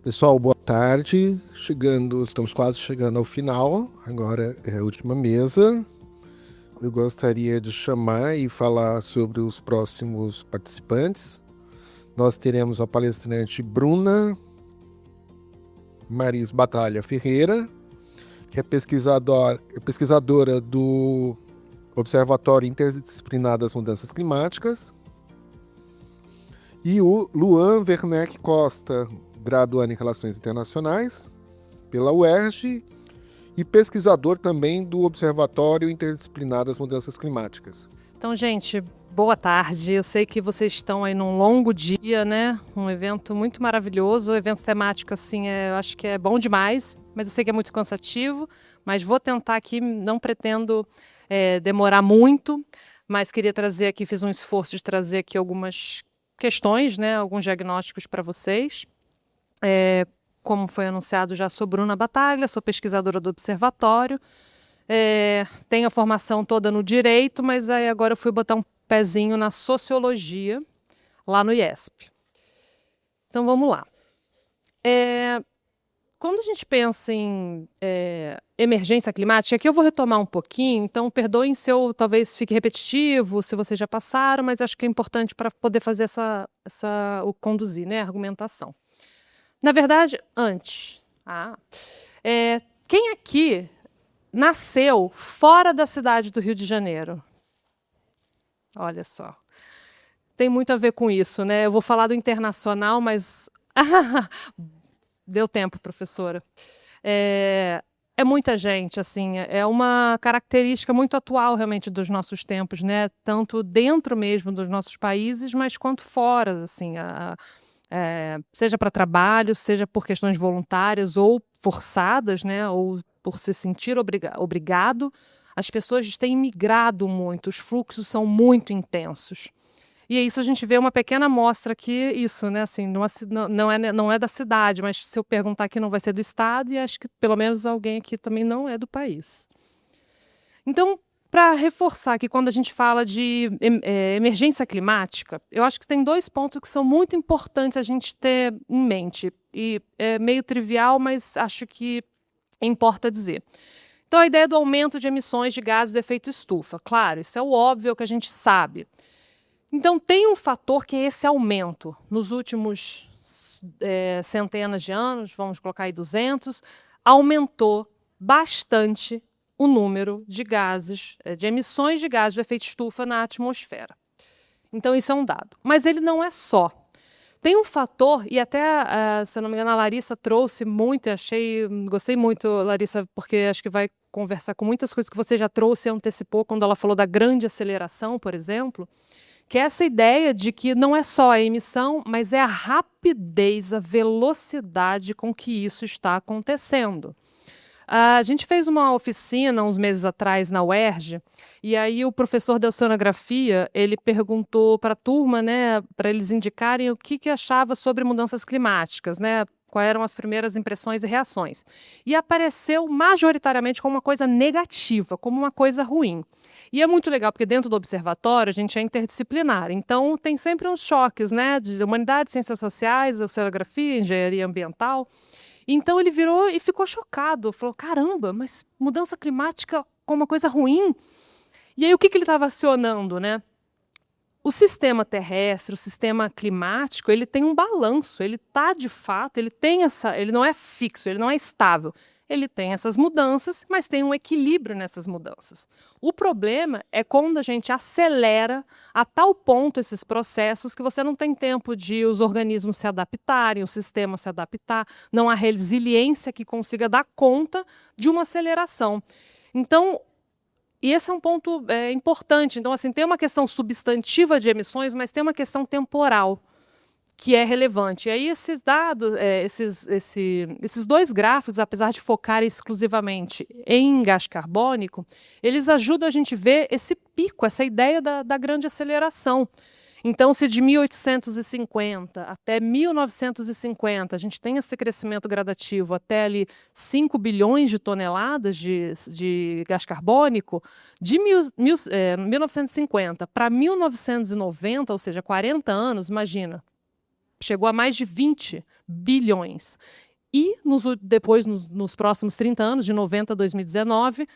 Pessoal, boa tarde. Estamos quase chegando ao final. Agora é a última mesa. Eu gostaria de chamar e falar sobre os próximos participantes. Nós teremos a palestrante Bruna Maris Batalha Ferreira, que é pesquisadora do Observatório Interdisciplinar das Mudanças Climáticas. E o Luan Werneck Costa, graduando em Relações Internacionais pela UERJ e pesquisador também do Observatório Interdisciplinar das Mudanças Climáticas. Então, gente, boa tarde. Eu sei que vocês estão aí num longo dia, né? Um evento muito maravilhoso, evento temático, assim, eu acho que é bom demais, mas eu sei que é muito cansativo, mas vou tentar aqui, não pretendo demorar muito, mas queria trazer aqui, fiz um esforço de trazer aqui algumas questões, né? Alguns diagnósticos para vocês. Como foi anunciado, já sou Bruna Battaglia, sou pesquisadora do Observatório, tenho a formação toda no direito, mas aí agora eu fui botar um pezinho na sociologia, lá no IESP. Então vamos lá. Quando a gente pensa em emergência climática, aqui eu vou retomar um pouquinho, então perdoem se eu talvez fique repetitivo, se vocês já passaram, mas acho que é importante para poder fazer conduzir, né, a argumentação. Na verdade, antes, quem aqui nasceu fora da cidade do Rio de Janeiro? Olha só. Tem muito a ver com isso, né? Eu vou falar do internacional, mas... Deu tempo, professora. É muita gente, assim, é uma característica muito atual, realmente, dos nossos tempos, né? Tanto dentro mesmo dos nossos países, mas quanto fora, assim, seja para trabalho, seja por questões voluntárias ou forçadas, né? Ou por se sentir obrigado, as pessoas têm migrado muito, os fluxos são muito intensos. E isso a gente vê uma pequena amostra aqui, isso, né? Assim, não é da cidade, mas se eu perguntar aqui não vai ser do estado, e acho que pelo menos alguém aqui também não é do país. Então, para reforçar que quando a gente fala de emergência climática, eu acho que tem dois pontos que são muito importantes a gente ter em mente. E é meio trivial, mas acho que importa dizer. Então, a ideia do aumento de emissões de gases do efeito estufa. Claro, isso é o óbvio que a gente sabe. Então, tem um fator que é esse aumento. Nos últimos centenas de anos, vamos colocar aí 200, aumentou bastante o número de gases, de emissões de gases de efeito estufa na atmosfera. Então, isso é um dado. Mas ele não é só. Tem um fator, e até, se eu não me engano, a Larissa trouxe muito, gostei muito, Larissa, porque acho que vai conversar com muitas coisas que você já trouxe e antecipou quando ela falou da grande aceleração, por exemplo, que é essa ideia de que não é só a emissão, mas é a rapidez, a velocidade com que isso está acontecendo. A gente fez uma oficina uns meses atrás na UERJ, e aí o professor de oceanografia, ele perguntou para a turma, né, para eles indicarem o que achava sobre mudanças climáticas, né, quais eram as primeiras impressões e reações. E apareceu majoritariamente como uma coisa negativa, como uma coisa ruim. E é muito legal, porque dentro do observatório a gente é interdisciplinar, então tem sempre uns choques, né, de humanidades, ciências sociais, oceanografia, engenharia ambiental. Então ele virou e ficou chocado, falou, caramba, mas mudança climática como uma coisa ruim? E aí o que ele estava acionando, né? O sistema terrestre, o sistema climático, ele tem um balanço, ele está de fato, ele não é fixo, ele não é estável. Ele tem essas mudanças, mas tem um equilíbrio nessas mudanças. O problema é quando a gente acelera a tal ponto esses processos que você não tem tempo de os organismos se adaptarem, o sistema se adaptar, não há resiliência que consiga dar conta de uma aceleração. Então, e esse é um ponto importante. Então, assim, tem uma questão substantiva de emissões, mas tem uma questão temporal que é relevante. E aí esses dados, esses dois gráficos, apesar de focar exclusivamente em gás carbônico, eles ajudam a gente a ver esse pico, essa ideia da grande aceleração. Então, se de 1850 até 1950 a gente tem esse crescimento gradativo até ali 5 bilhões de toneladas de gás carbônico, de 1950 para 1990, ou seja, 40 anos, imagina, chegou a mais de 20 bilhões. E depois, nos próximos 30 anos, de 90 a 2019,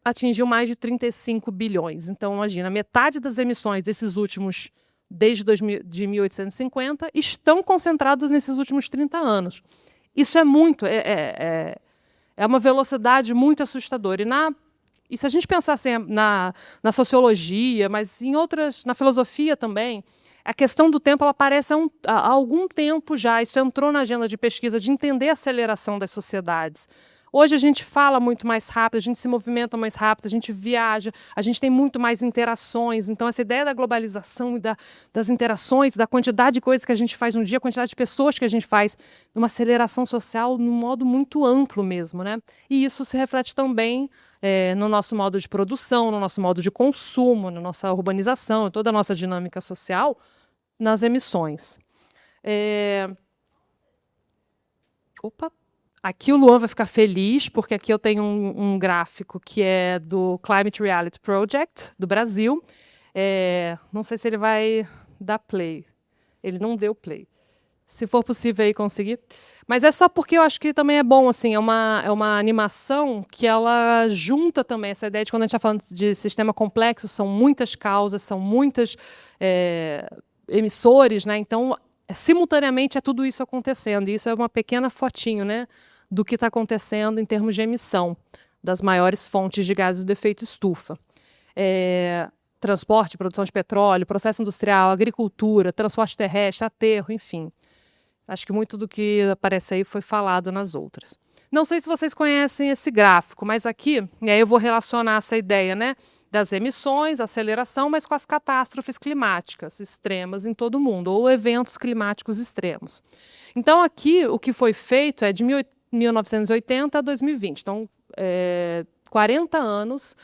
atingiu mais de 35 bilhões. Então, imagina, metade das emissões desses últimos, desde 1850, estão concentradas nesses últimos 30 anos. Isso é muito, é uma velocidade muito assustadora. E se a gente pensar assim, na sociologia, mas na filosofia também, a questão do tempo ela aparece há algum tempo já. Isso entrou na agenda de pesquisa, de entender a aceleração das sociedades. Hoje a gente fala muito mais rápido, a gente se movimenta mais rápido, a gente viaja, a gente tem muito mais interações. Então, essa ideia da globalização e das interações, da quantidade de coisas que a gente faz no dia, a quantidade de pessoas que a gente faz, uma aceleração social num modo muito amplo mesmo, né? E isso se reflete também no nosso modo de produção, no nosso modo de consumo, na nossa urbanização, toda a nossa dinâmica social, nas emissões. Opa! Aqui o Luan vai ficar feliz, porque aqui eu tenho um gráfico que é do Climate Reality Project, do Brasil. Não sei se ele vai dar play. Ele não deu play. Se for possível aí conseguir. Mas é só porque eu acho que também é bom, assim, é uma animação que ela junta também essa ideia de quando a gente está falando de sistema complexo, são muitas causas, são muitos emissores, né? Então, simultaneamente é tudo isso acontecendo. E isso é uma pequena fotinho, né, do que está acontecendo em termos de emissão das maiores fontes de gases do efeito estufa. Transporte, produção de petróleo, processo industrial, agricultura, transporte terrestre, aterro, enfim. Acho que muito do que aparece aí foi falado nas outras. Não sei se vocês conhecem esse gráfico, mas aqui, e aí eu vou relacionar essa ideia, né, das emissões, aceleração, mas com as catástrofes climáticas extremas em todo o mundo, ou eventos climáticos extremos. Então, aqui, o que foi feito é de 1980 a 2020. Então, 40 anos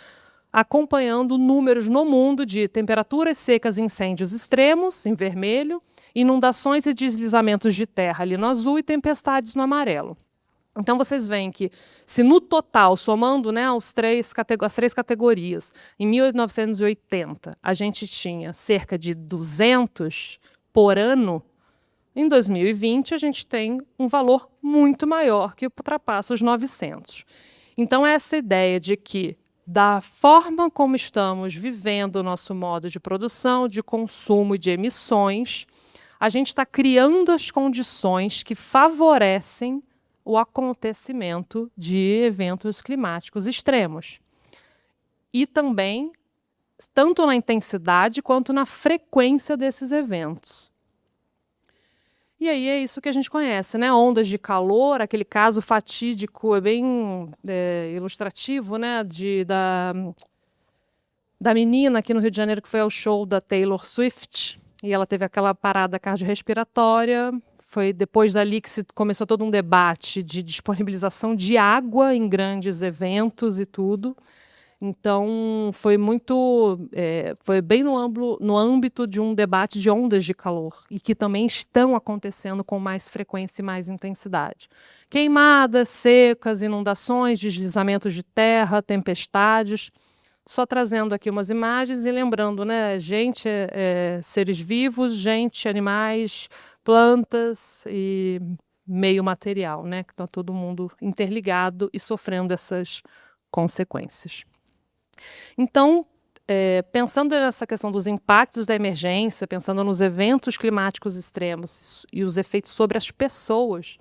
acompanhando números no mundo de temperaturas secas e incêndios extremos, em vermelho, inundações e deslizamentos de terra, ali no azul, e tempestades no amarelo. Então, vocês veem que, se no total, somando, né, as três categorias, em 1980, a gente tinha cerca de 200 por ano, em 2020, a gente tem um valor muito maior, que ultrapassa os 900. Então, essa ideia de que, da forma como estamos vivendo o nosso modo de produção, de consumo e de emissões, a gente está criando as condições que favorecem o acontecimento de eventos climáticos extremos. E também, tanto na intensidade quanto na frequência desses eventos. E aí é isso que a gente conhece, né? Ondas de calor, aquele caso fatídico, é bem ilustrativo, né? Da menina aqui no Rio de Janeiro que foi ao show da Taylor Swift, e ela teve aquela parada cardiorrespiratória. Foi depois dali que começou todo um debate de disponibilização de água em grandes eventos e tudo. Então, foi bem no âmbito de um debate de ondas de calor, e que também estão acontecendo com mais frequência e mais intensidade. Queimadas, secas, inundações, deslizamentos de terra, tempestades. Só trazendo aqui umas imagens e lembrando, né, gente, seres vivos, gente, animais, plantas e meio material, né, que está todo mundo interligado e sofrendo essas consequências. Então, pensando nessa questão dos impactos da emergência, pensando nos eventos climáticos extremos e os efeitos sobre as pessoas,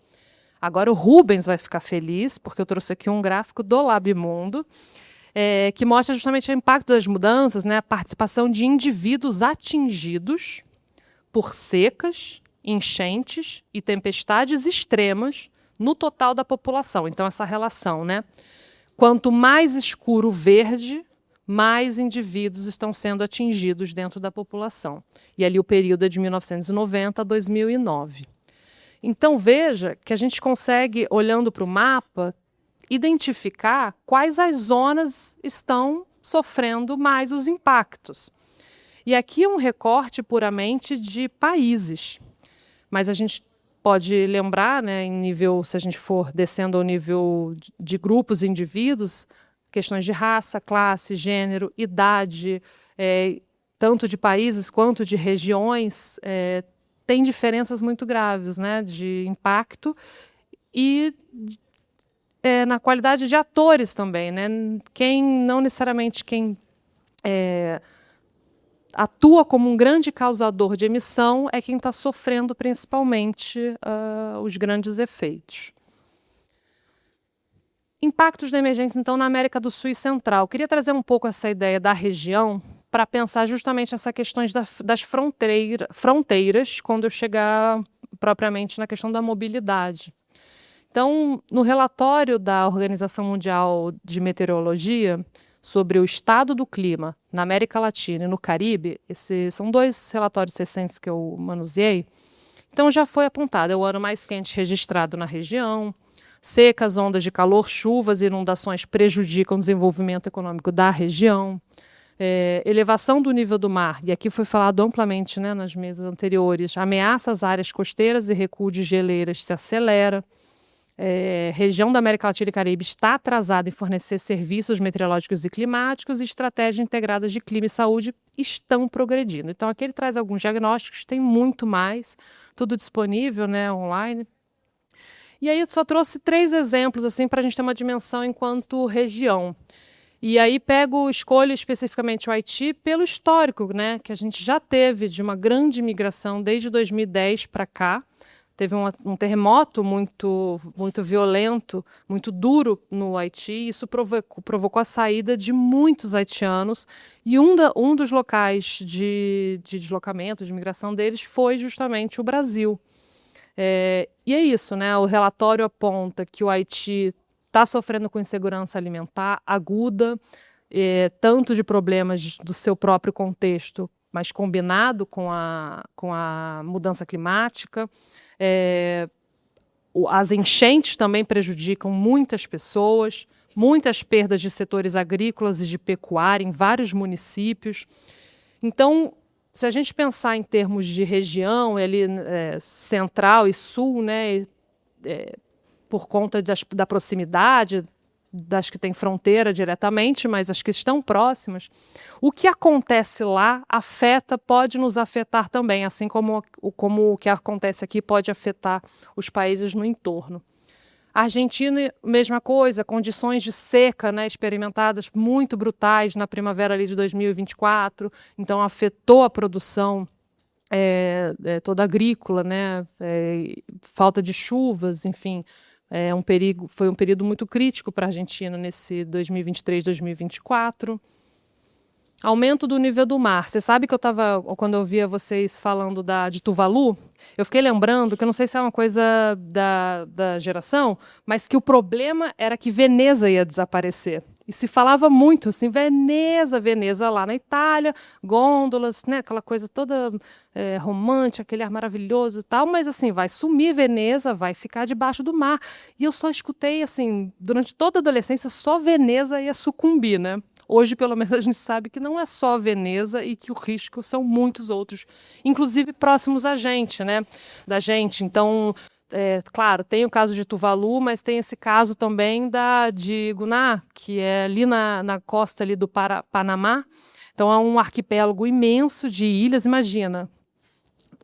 agora o Rubens vai ficar feliz, porque eu trouxe aqui um gráfico do LabMundo, que mostra justamente o impacto das mudanças, né, a participação de indivíduos atingidos por secas, enchentes e tempestades extremas no total da população. Então, essa relação, né? Quanto mais escuro o verde, mais indivíduos estão sendo atingidos dentro da população. E ali o período é de 1990 a 2009. Então, veja que a gente consegue, olhando para o mapa, identificar quais as zonas estão sofrendo mais os impactos. E aqui é um recorte puramente de países. Mas a gente pode lembrar, né, se a gente for descendo ao nível de grupos e indivíduos, questões de raça, classe, gênero, idade, tanto de países quanto de regiões, tem diferenças muito graves, né, de impacto e na qualidade de atores também, né? Não necessariamente quem atua como um grande causador de emissão é quem está sofrendo principalmente os grandes efeitos. Impactos da emergência, então, na América do Sul e Central. Queria trazer um pouco essa ideia da região para pensar justamente essas questões das fronteiras quando eu chegar propriamente na questão da mobilidade. Então, no relatório da Organização Mundial de Meteorologia sobre o estado do clima na América Latina e no Caribe, esses são 2 relatórios recentes que eu manuseei, então já foi apontado, é o ano mais quente registrado na região, secas, ondas de calor, chuvas e inundações prejudicam o desenvolvimento econômico da região, elevação do nível do mar, e aqui foi falado amplamente, né, nas mesas anteriores, ameaça às áreas costeiras e recuo de geleiras se acelera. Região da América Latina e Caribe está atrasada em fornecer serviços meteorológicos e climáticos e estratégias integradas de clima e saúde estão progredindo. Então, aqui ele traz alguns diagnósticos, tem muito mais, tudo disponível, né, online. E aí, eu só trouxe 3 exemplos assim, para a gente ter uma dimensão enquanto região. E aí escolho especificamente o Haiti pelo histórico, né, que a gente já teve de uma grande migração desde 2010 para cá. Teve um terremoto muito violento, muito duro no Haiti. Isso provocou a saída de muitos haitianos. E um dos locais de deslocamento, de migração deles, foi justamente o Brasil. E é isso, né? O relatório aponta que o Haiti está sofrendo com insegurança alimentar aguda, tanto de problemas do seu próprio contexto, mas combinado com a mudança climática. As enchentes também prejudicam muitas pessoas, muitas perdas de setores agrícolas e de pecuária em vários municípios. Então, se a gente pensar em termos de região, central e sul, né, por conta da proximidade, das que têm fronteira diretamente, mas as que estão próximas, o que acontece lá pode nos afetar também, assim como o que acontece aqui pode afetar os países no entorno. A Argentina, mesma coisa, condições de seca, né, experimentadas muito brutais na primavera ali de 2024, então afetou a produção toda agrícola, né, falta de chuvas, enfim. Foi um período muito crítico para a Argentina nesse 2023, 2024. Aumento do nível do mar. Você sabe que quando eu via vocês falando de Tuvalu, eu fiquei lembrando, que eu não sei se é uma coisa da geração, mas que o problema era que Veneza ia desaparecer. E se falava muito assim, Veneza lá na Itália, gôndolas, né, aquela coisa toda romântica, aquele ar maravilhoso e tal, mas assim, vai sumir Veneza, vai ficar debaixo do mar. E eu só escutei, assim, durante toda a adolescência, só Veneza ia sucumbir, né? Hoje, pelo menos, a gente sabe que não é só Veneza e que o risco são muitos outros, inclusive próximos a gente, né? Da gente. Então, claro, tem o caso de Tuvalu, mas tem esse caso também de Guiná, que é ali na costa ali do Panamá. Então, é um arquipélago imenso de ilhas, imagina.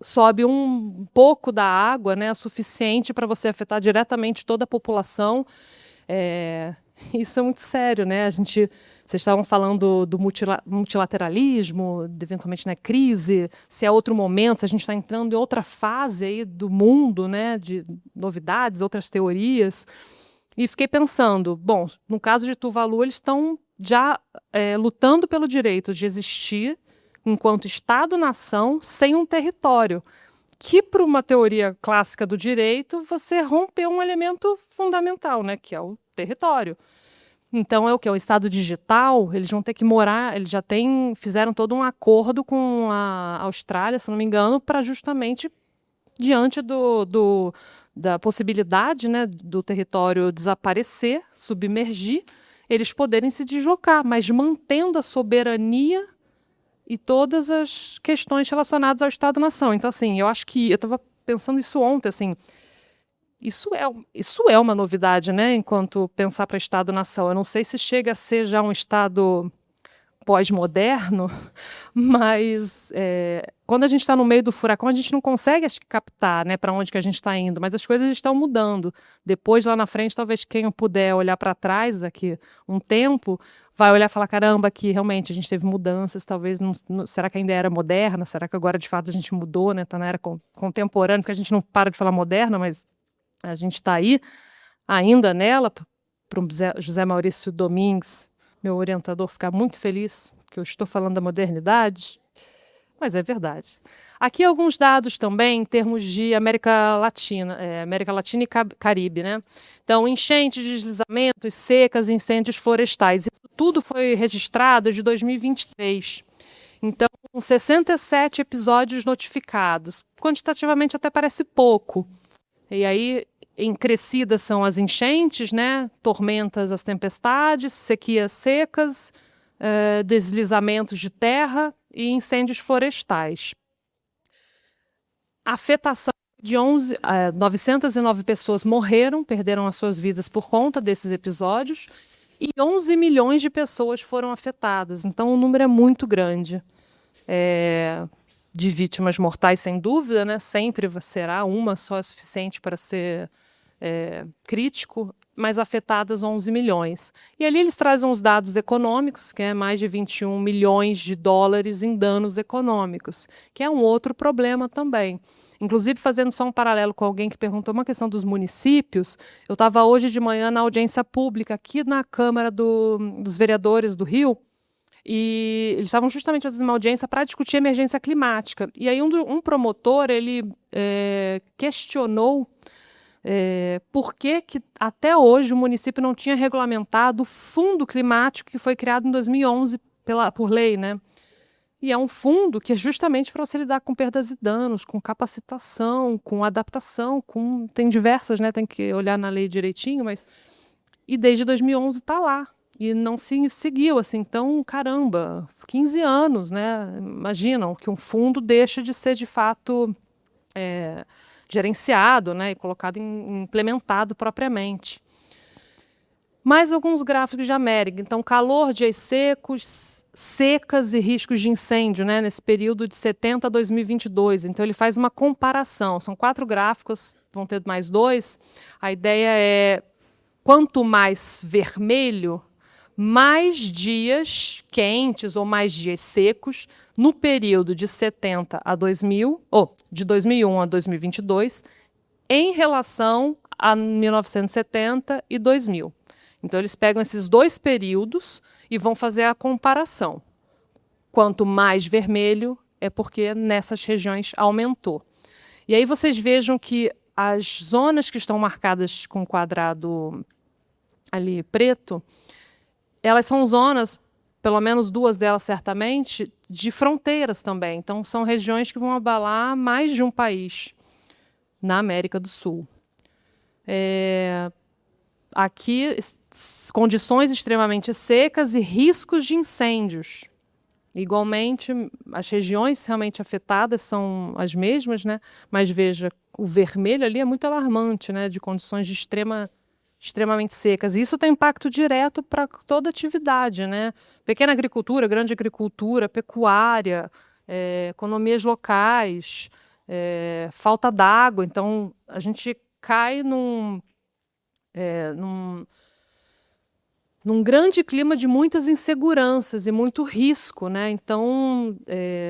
Sobe um pouco da água, né, suficiente para você afetar diretamente toda a população. Isso é muito sério, né? Vocês estavam falando do multilateralismo, eventualmente, né, crise, se é outro momento, se a gente está entrando em outra fase aí do mundo, né, de novidades, outras teorias. E fiquei pensando, bom, no caso de Tuvalu, eles estão já lutando pelo direito de existir enquanto Estado-nação sem um território, que, para uma teoria clássica do direito, você rompeu um elemento fundamental, né, que é o território. Então, é o Estado digital, eles vão ter que morar, eles já fizeram todo um acordo com a Austrália, se não me engano, para justamente, diante da possibilidade, né, do território desaparecer, submergir, eles poderem se deslocar, mas mantendo a soberania e todas as questões relacionadas ao Estado-nação. Então, assim, eu acho que, eu estava pensando isso ontem, assim, isso é uma novidade, né? Enquanto pensar para Estado-nação. Eu não sei se chega a ser já um Estado pós-moderno, mas quando a gente está no meio do furacão, a gente não consegue, acho que, captar, né, para onde que a gente está indo, mas as coisas estão mudando. Depois, lá na frente, talvez quem puder olhar para trás daqui um tempo, vai olhar e falar, caramba, que realmente a gente teve mudanças, talvez, será que ainda era moderna? Será que agora, de fato, a gente mudou, né? Está na era contemporânea, porque a gente não para de falar moderna, mas a gente está aí ainda nela, para o José Maurício Domingues, meu orientador, ficar muito feliz que eu estou falando da modernidade, mas é verdade. Aqui alguns dados também em termos de América Latina e Caribe, né? Então, enchentes, deslizamentos, secas, incêndios florestais. Isso tudo foi registrado de 2023. Então, 67 episódios notificados. Quantitativamente até parece pouco. E aí, em crescida são as enchentes, né? Tormentas, as tempestades, sequias secas, deslizamentos de terra e incêndios florestais. A afetação de 909 pessoas morreram, perderam as suas vidas por conta desses episódios, e 11 milhões de pessoas foram afetadas. Então, o número é muito grande. De vítimas mortais, sem dúvida, né? Sempre será uma só é suficiente para ser crítico, mas afetadas 11 milhões. E ali eles trazem os dados econômicos, que é mais de 21 milhões de dólares em danos econômicos, que é um outro problema também. Inclusive, fazendo só um paralelo com alguém que perguntou uma questão dos municípios, eu estava hoje de manhã na audiência pública aqui na Câmara dos Vereadores do Rio, e eles estavam justamente fazendo uma audiência para discutir emergência climática. E aí um promotor, ele questionou por que até hoje o município não tinha regulamentado o fundo climático que foi criado em 2011 por lei, né? E é um fundo que é justamente para você lidar com perdas e danos, com capacitação, com adaptação, tem diversas, né? Tem que olhar na lei direitinho, mas... E desde 2011 está lá. E não se seguiu, assim, então, caramba, 15 anos, né? Imaginam que um fundo deixa de ser, de fato, gerenciado, né? E colocado, implementado propriamente. Mais alguns gráficos de América. Então, calor, dias secos, secas e riscos de incêndio, né? Nesse período de 70 a 2022. Então, ele faz uma comparação. São 4 gráficos, vão ter mais 2. A ideia é, quanto mais vermelho, mais dias quentes ou mais dias secos no período de 70 a 2000, ou de 2001 a 2022, em relação a 1970 e 2000. Então, eles pegam esses 2 períodos e vão fazer a comparação. Quanto mais vermelho, é porque nessas regiões aumentou. E aí vocês vejam que as zonas que estão marcadas com quadrado ali preto, elas são zonas, pelo menos 2 delas certamente, de fronteiras também. Então, são regiões que vão abalar mais de um país na América do Sul. Aqui, condições extremamente secas e riscos de incêndios. Igualmente, as regiões realmente afetadas são as mesmas, né? Mas veja, o vermelho ali é muito alarmante, né? De condições de extremamente secas. Isso tem impacto direto para toda atividade, né? Pequena agricultura, grande agricultura, pecuária, economias locais, falta d'água. Então, a gente cai num grande clima de muitas inseguranças e muito risco, né? Então,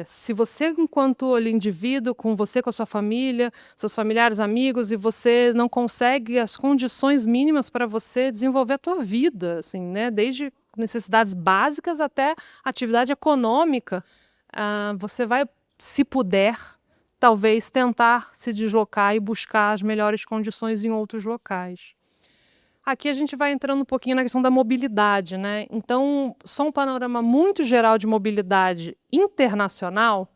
se você, enquanto indivíduo, com você, com a sua família, seus familiares, amigos, e você não consegue as condições mínimas para você desenvolver a tua vida, assim, né? Desde necessidades básicas até atividade econômica, você vai, se puder, talvez tentar se deslocar e buscar as melhores condições em outros locais. Aqui a gente vai entrando um pouquinho na questão da mobilidade, né? Então, só um panorama muito geral de mobilidade internacional.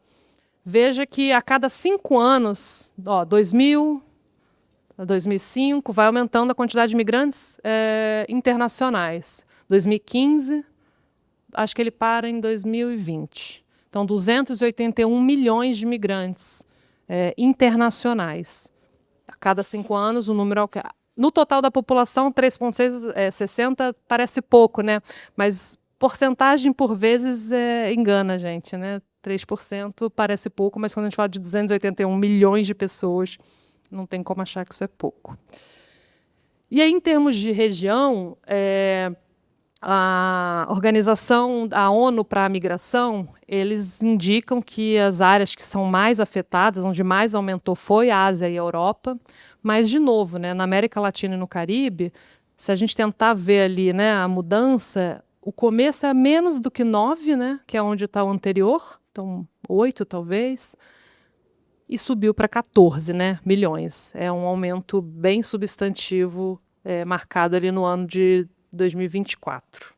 Veja que a cada 5 anos, 2000 a 2005, vai aumentando a quantidade de imigrantes internacionais. 2015, acho que ele para em 2020. Então, 281 milhões de imigrantes internacionais. A cada 5 anos, o número no total da população, 3,6, 60 parece pouco, né? Mas porcentagem, por vezes, engana a gente, né? 3% parece pouco, mas quando a gente fala de 281 milhões de pessoas, não tem como achar que isso é pouco. E aí, em termos de região, a organização, a ONU para a Migração, eles indicam que as áreas que são mais afetadas, onde mais aumentou, foi a Ásia e a Europa. Mas, de novo, né, na América Latina e no Caribe, se a gente tentar ver ali, né, a mudança, o começo é menos do que 9, né, que é onde está o anterior, então 8 talvez, e subiu para 14, né, milhões. É um aumento bem substantivo, marcado ali no ano de 2024.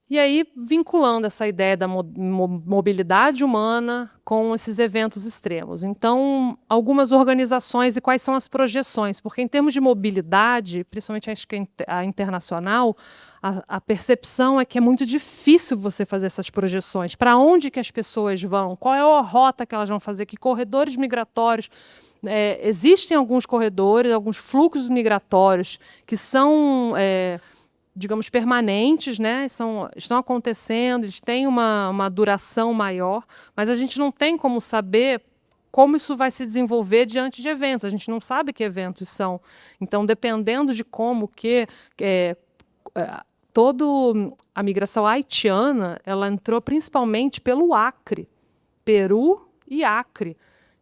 E aí, vinculando essa ideia da mobilidade humana com esses eventos extremos. Então, algumas organizações e quais são as projeções? Porque em termos de mobilidade, principalmente acho que a internacional, a percepção é que é muito difícil você fazer essas projeções. Para onde que as pessoas vão? Qual é a rota que elas vão fazer? Que corredores migratórios? Existem alguns corredores, alguns fluxos migratórios que são... digamos, permanentes, né? Estão acontecendo, eles têm uma duração maior, mas a gente não tem como saber como isso vai se desenvolver diante de eventos. A gente não sabe que eventos são. Então, dependendo de como toda a migração haitiana, ela entrou principalmente pelo Acre, Peru e Acre.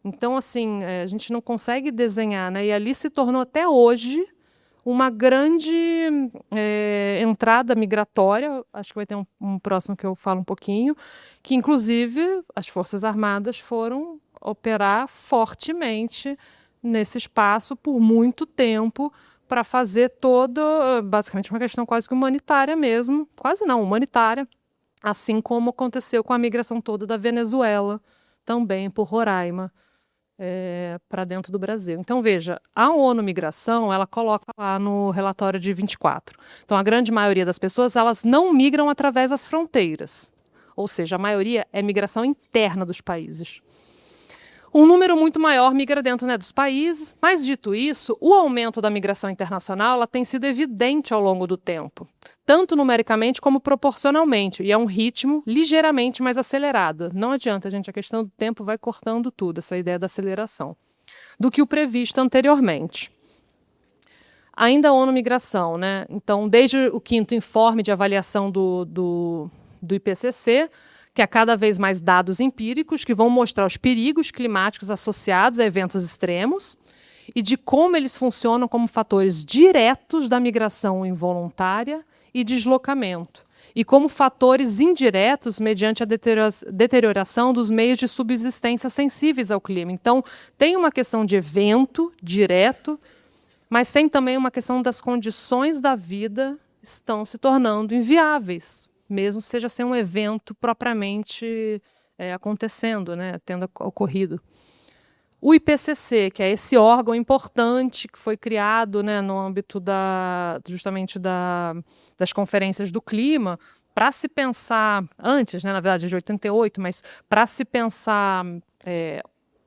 Então, assim, a gente não consegue desenhar, né? E ali se tornou até hoje uma grande entrada migratória, acho que vai ter um próximo que eu falo um pouquinho, que inclusive as Forças Armadas foram operar fortemente nesse espaço por muito tempo para fazer basicamente uma questão quase que humanitária mesmo, quase não, humanitária, assim como aconteceu com a migração toda da Venezuela, também por Roraima, para dentro do Brasil. Então, veja, a ONU Migração, ela coloca lá no relatório de 24. Então, a grande maioria das pessoas, elas não migram através das fronteiras. Ou seja, a maioria é migração interna dos países. Um número muito maior migra dentro, né, dos países, mas, dito isso, o aumento da migração internacional ela tem sido evidente ao longo do tempo, tanto numericamente como proporcionalmente, e é um ritmo ligeiramente mais acelerado. Não adianta, gente, a questão do tempo vai cortando tudo, essa ideia da aceleração, do que o previsto anteriormente. Ainda a ONU Migração, né? Então, desde o 5º informe de avaliação do IPCC, que há cada vez mais dados empíricos que vão mostrar os perigos climáticos associados a eventos extremos e de como eles funcionam como fatores diretos da migração involuntária e deslocamento, e como fatores indiretos mediante a deterioração dos meios de subsistência sensíveis ao clima. Então, tem uma questão de evento direto, mas tem também uma questão das condições da vida estão se tornando inviáveis, mesmo seja sem um evento propriamente acontecendo, né, tendo ocorrido. O IPCC, que é esse órgão importante que foi criado, né, no âmbito justamente das conferências do clima, para se pensar, antes, né, na verdade, de 88, mas para se pensar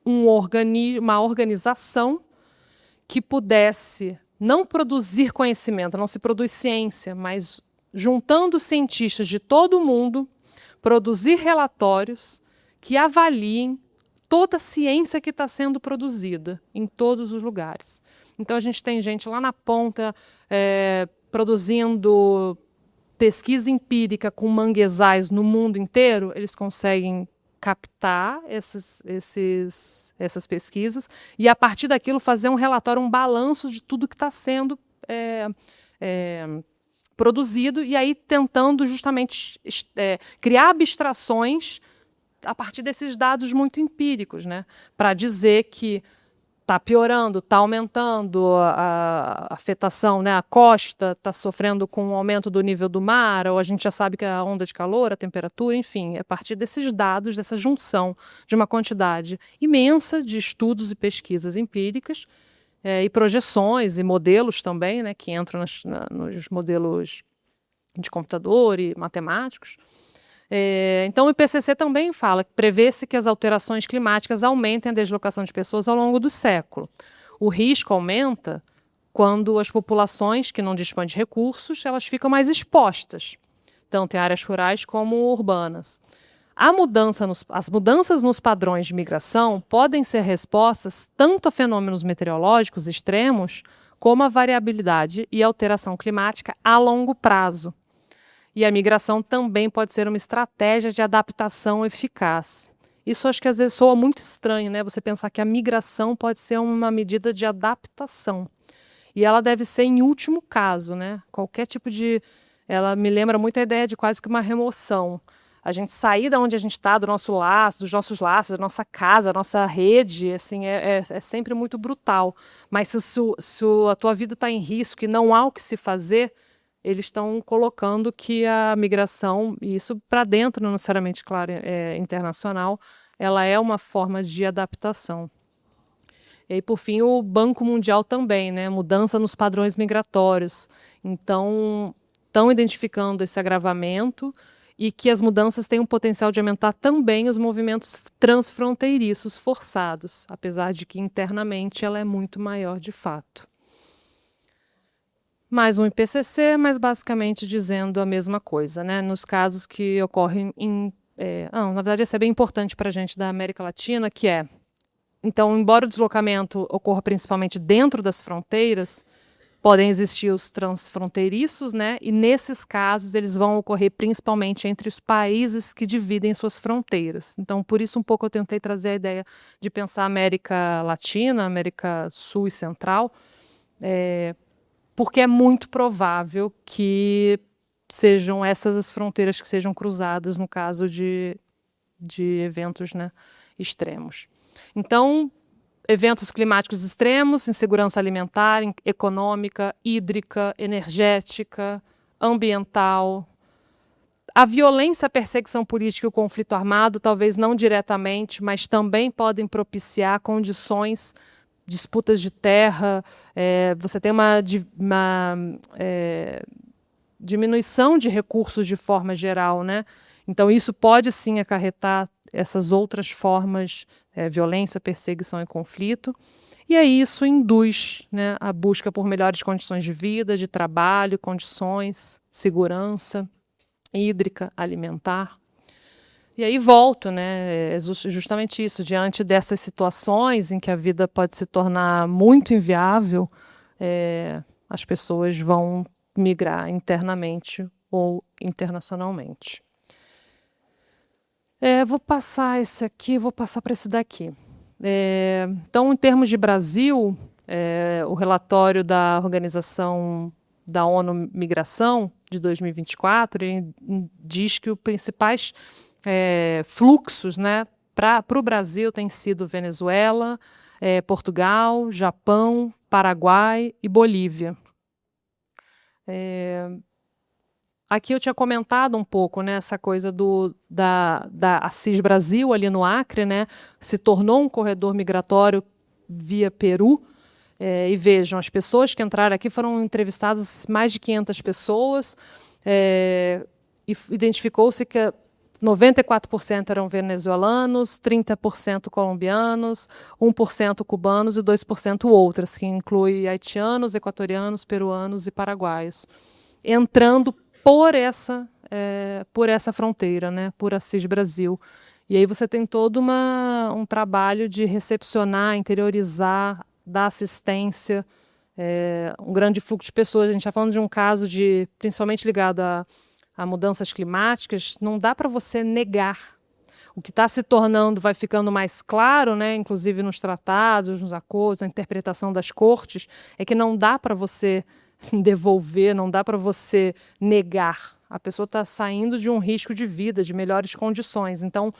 uma organização que pudesse não produzir conhecimento, não se produz ciência, mas juntando cientistas de todo o mundo, produzir relatórios que avaliem toda a ciência que está sendo produzida em todos os lugares. Então, a gente tem gente lá na ponta produzindo pesquisa empírica com manguezais no mundo inteiro, eles conseguem captar essas pesquisas e, a partir daquilo, fazer um relatório, um balanço de tudo que está sendo produzido, e aí tentando justamente criar abstrações a partir desses dados muito empíricos, né, para dizer que está piorando, está aumentando a afetação, né, a costa está sofrendo com o aumento do nível do mar, ou a gente já sabe que a onda de calor, a temperatura, enfim, é a partir desses dados, dessa junção de uma quantidade imensa de estudos e pesquisas empíricas, e projeções e modelos também, né, que entram nos modelos de computador e matemáticos. Então, o IPCC também fala que prevê-se que as alterações climáticas aumentem a deslocação de pessoas ao longo do século. O risco aumenta quando as populações que não dispõem de recursos, elas ficam mais expostas. tanto em áreas rurais como urbanas. As mudanças nos padrões de migração podem ser respostas tanto a fenômenos meteorológicos extremos, como a variabilidade e alteração climática a longo prazo. E a migração também pode ser uma estratégia de adaptação eficaz. Isso acho que às vezes soa muito estranho, né? Você pensar que a migração pode ser uma medida de adaptação. E ela deve ser em último caso, né? Qualquer tipo de... Ela me lembra muito a ideia de quase que uma remoção. A gente sair da onde a gente está, do nosso laço, dos nossos laços, da nossa casa, da nossa rede, assim, é sempre muito brutal. Mas se a tua vida está em risco e não há o que se fazer, eles estão colocando que a migração, e isso para dentro, não necessariamente, claro, internacional, ela é uma forma de adaptação. E aí, por fim, o Banco Mundial também, né? Mudança nos padrões migratórios. Então, estão identificando esse agravamento e que as mudanças têm o potencial de aumentar também os movimentos transfronteiriços forçados, apesar de que internamente ela é muito maior de fato. Mais um IPCC, mas basicamente dizendo a mesma coisa, né? Nos casos que ocorrem na verdade, esse é bem importante para a gente da América Latina, que é... Então, embora o deslocamento ocorra principalmente dentro das fronteiras, podem existir os transfronteiriços, né? E nesses casos eles vão ocorrer principalmente entre os países que dividem suas fronteiras. Então, por isso um pouco eu tentei trazer a ideia de pensar a América Latina, América Sul e Central, porque é muito provável que sejam essas as fronteiras que sejam cruzadas no caso de eventos, né, extremos. Então, eventos climáticos extremos, insegurança alimentar, econômica, hídrica, energética, ambiental. A violência, a perseguição política e o conflito armado, talvez não diretamente, mas também podem propiciar condições, disputas de terra, você tem uma diminuição de recursos de forma geral, né? Então, isso pode sim acarretar essas outras formas, violência, perseguição e conflito. E aí isso induz, né, a busca por melhores condições de vida, de trabalho, condições, segurança hídrica, alimentar. E aí volto, né, justamente isso, diante dessas situações em que a vida pode se tornar muito inviável, as pessoas vão migrar internamente ou internacionalmente. Vou passar esse aqui, vou passar para esse daqui. Então, em termos de Brasil, o relatório da Organização da ONU Migração de 2024 ele diz que os principais fluxos, né, para o Brasil têm sido Venezuela, Portugal, Japão, Paraguai e Bolívia. Aqui eu tinha comentado um pouco, né, essa coisa da Assis Brasil, ali no Acre, né, se tornou um corredor migratório via Peru. E vejam, as pessoas que entraram aqui foram entrevistadas, mais de 500 pessoas, e identificou-se que 94% eram venezuelanos, 30% colombianos, 1% cubanos e 2% outras, que inclui haitianos, equatorianos, peruanos e paraguaios, entrando por essa fronteira, né, por Assis Brasil. E aí você tem todo um trabalho de recepcionar, interiorizar, dar assistência, um grande fluxo de pessoas. A gente está falando de um caso principalmente ligado a mudanças climáticas, não dá para você negar. O que está se tornando, vai ficando mais claro, né, inclusive nos tratados, nos acordos, na interpretação das cortes, é que não dá para você devolver, não dá para você negar. A pessoa está saindo de um risco de vida, de melhores condições. Então,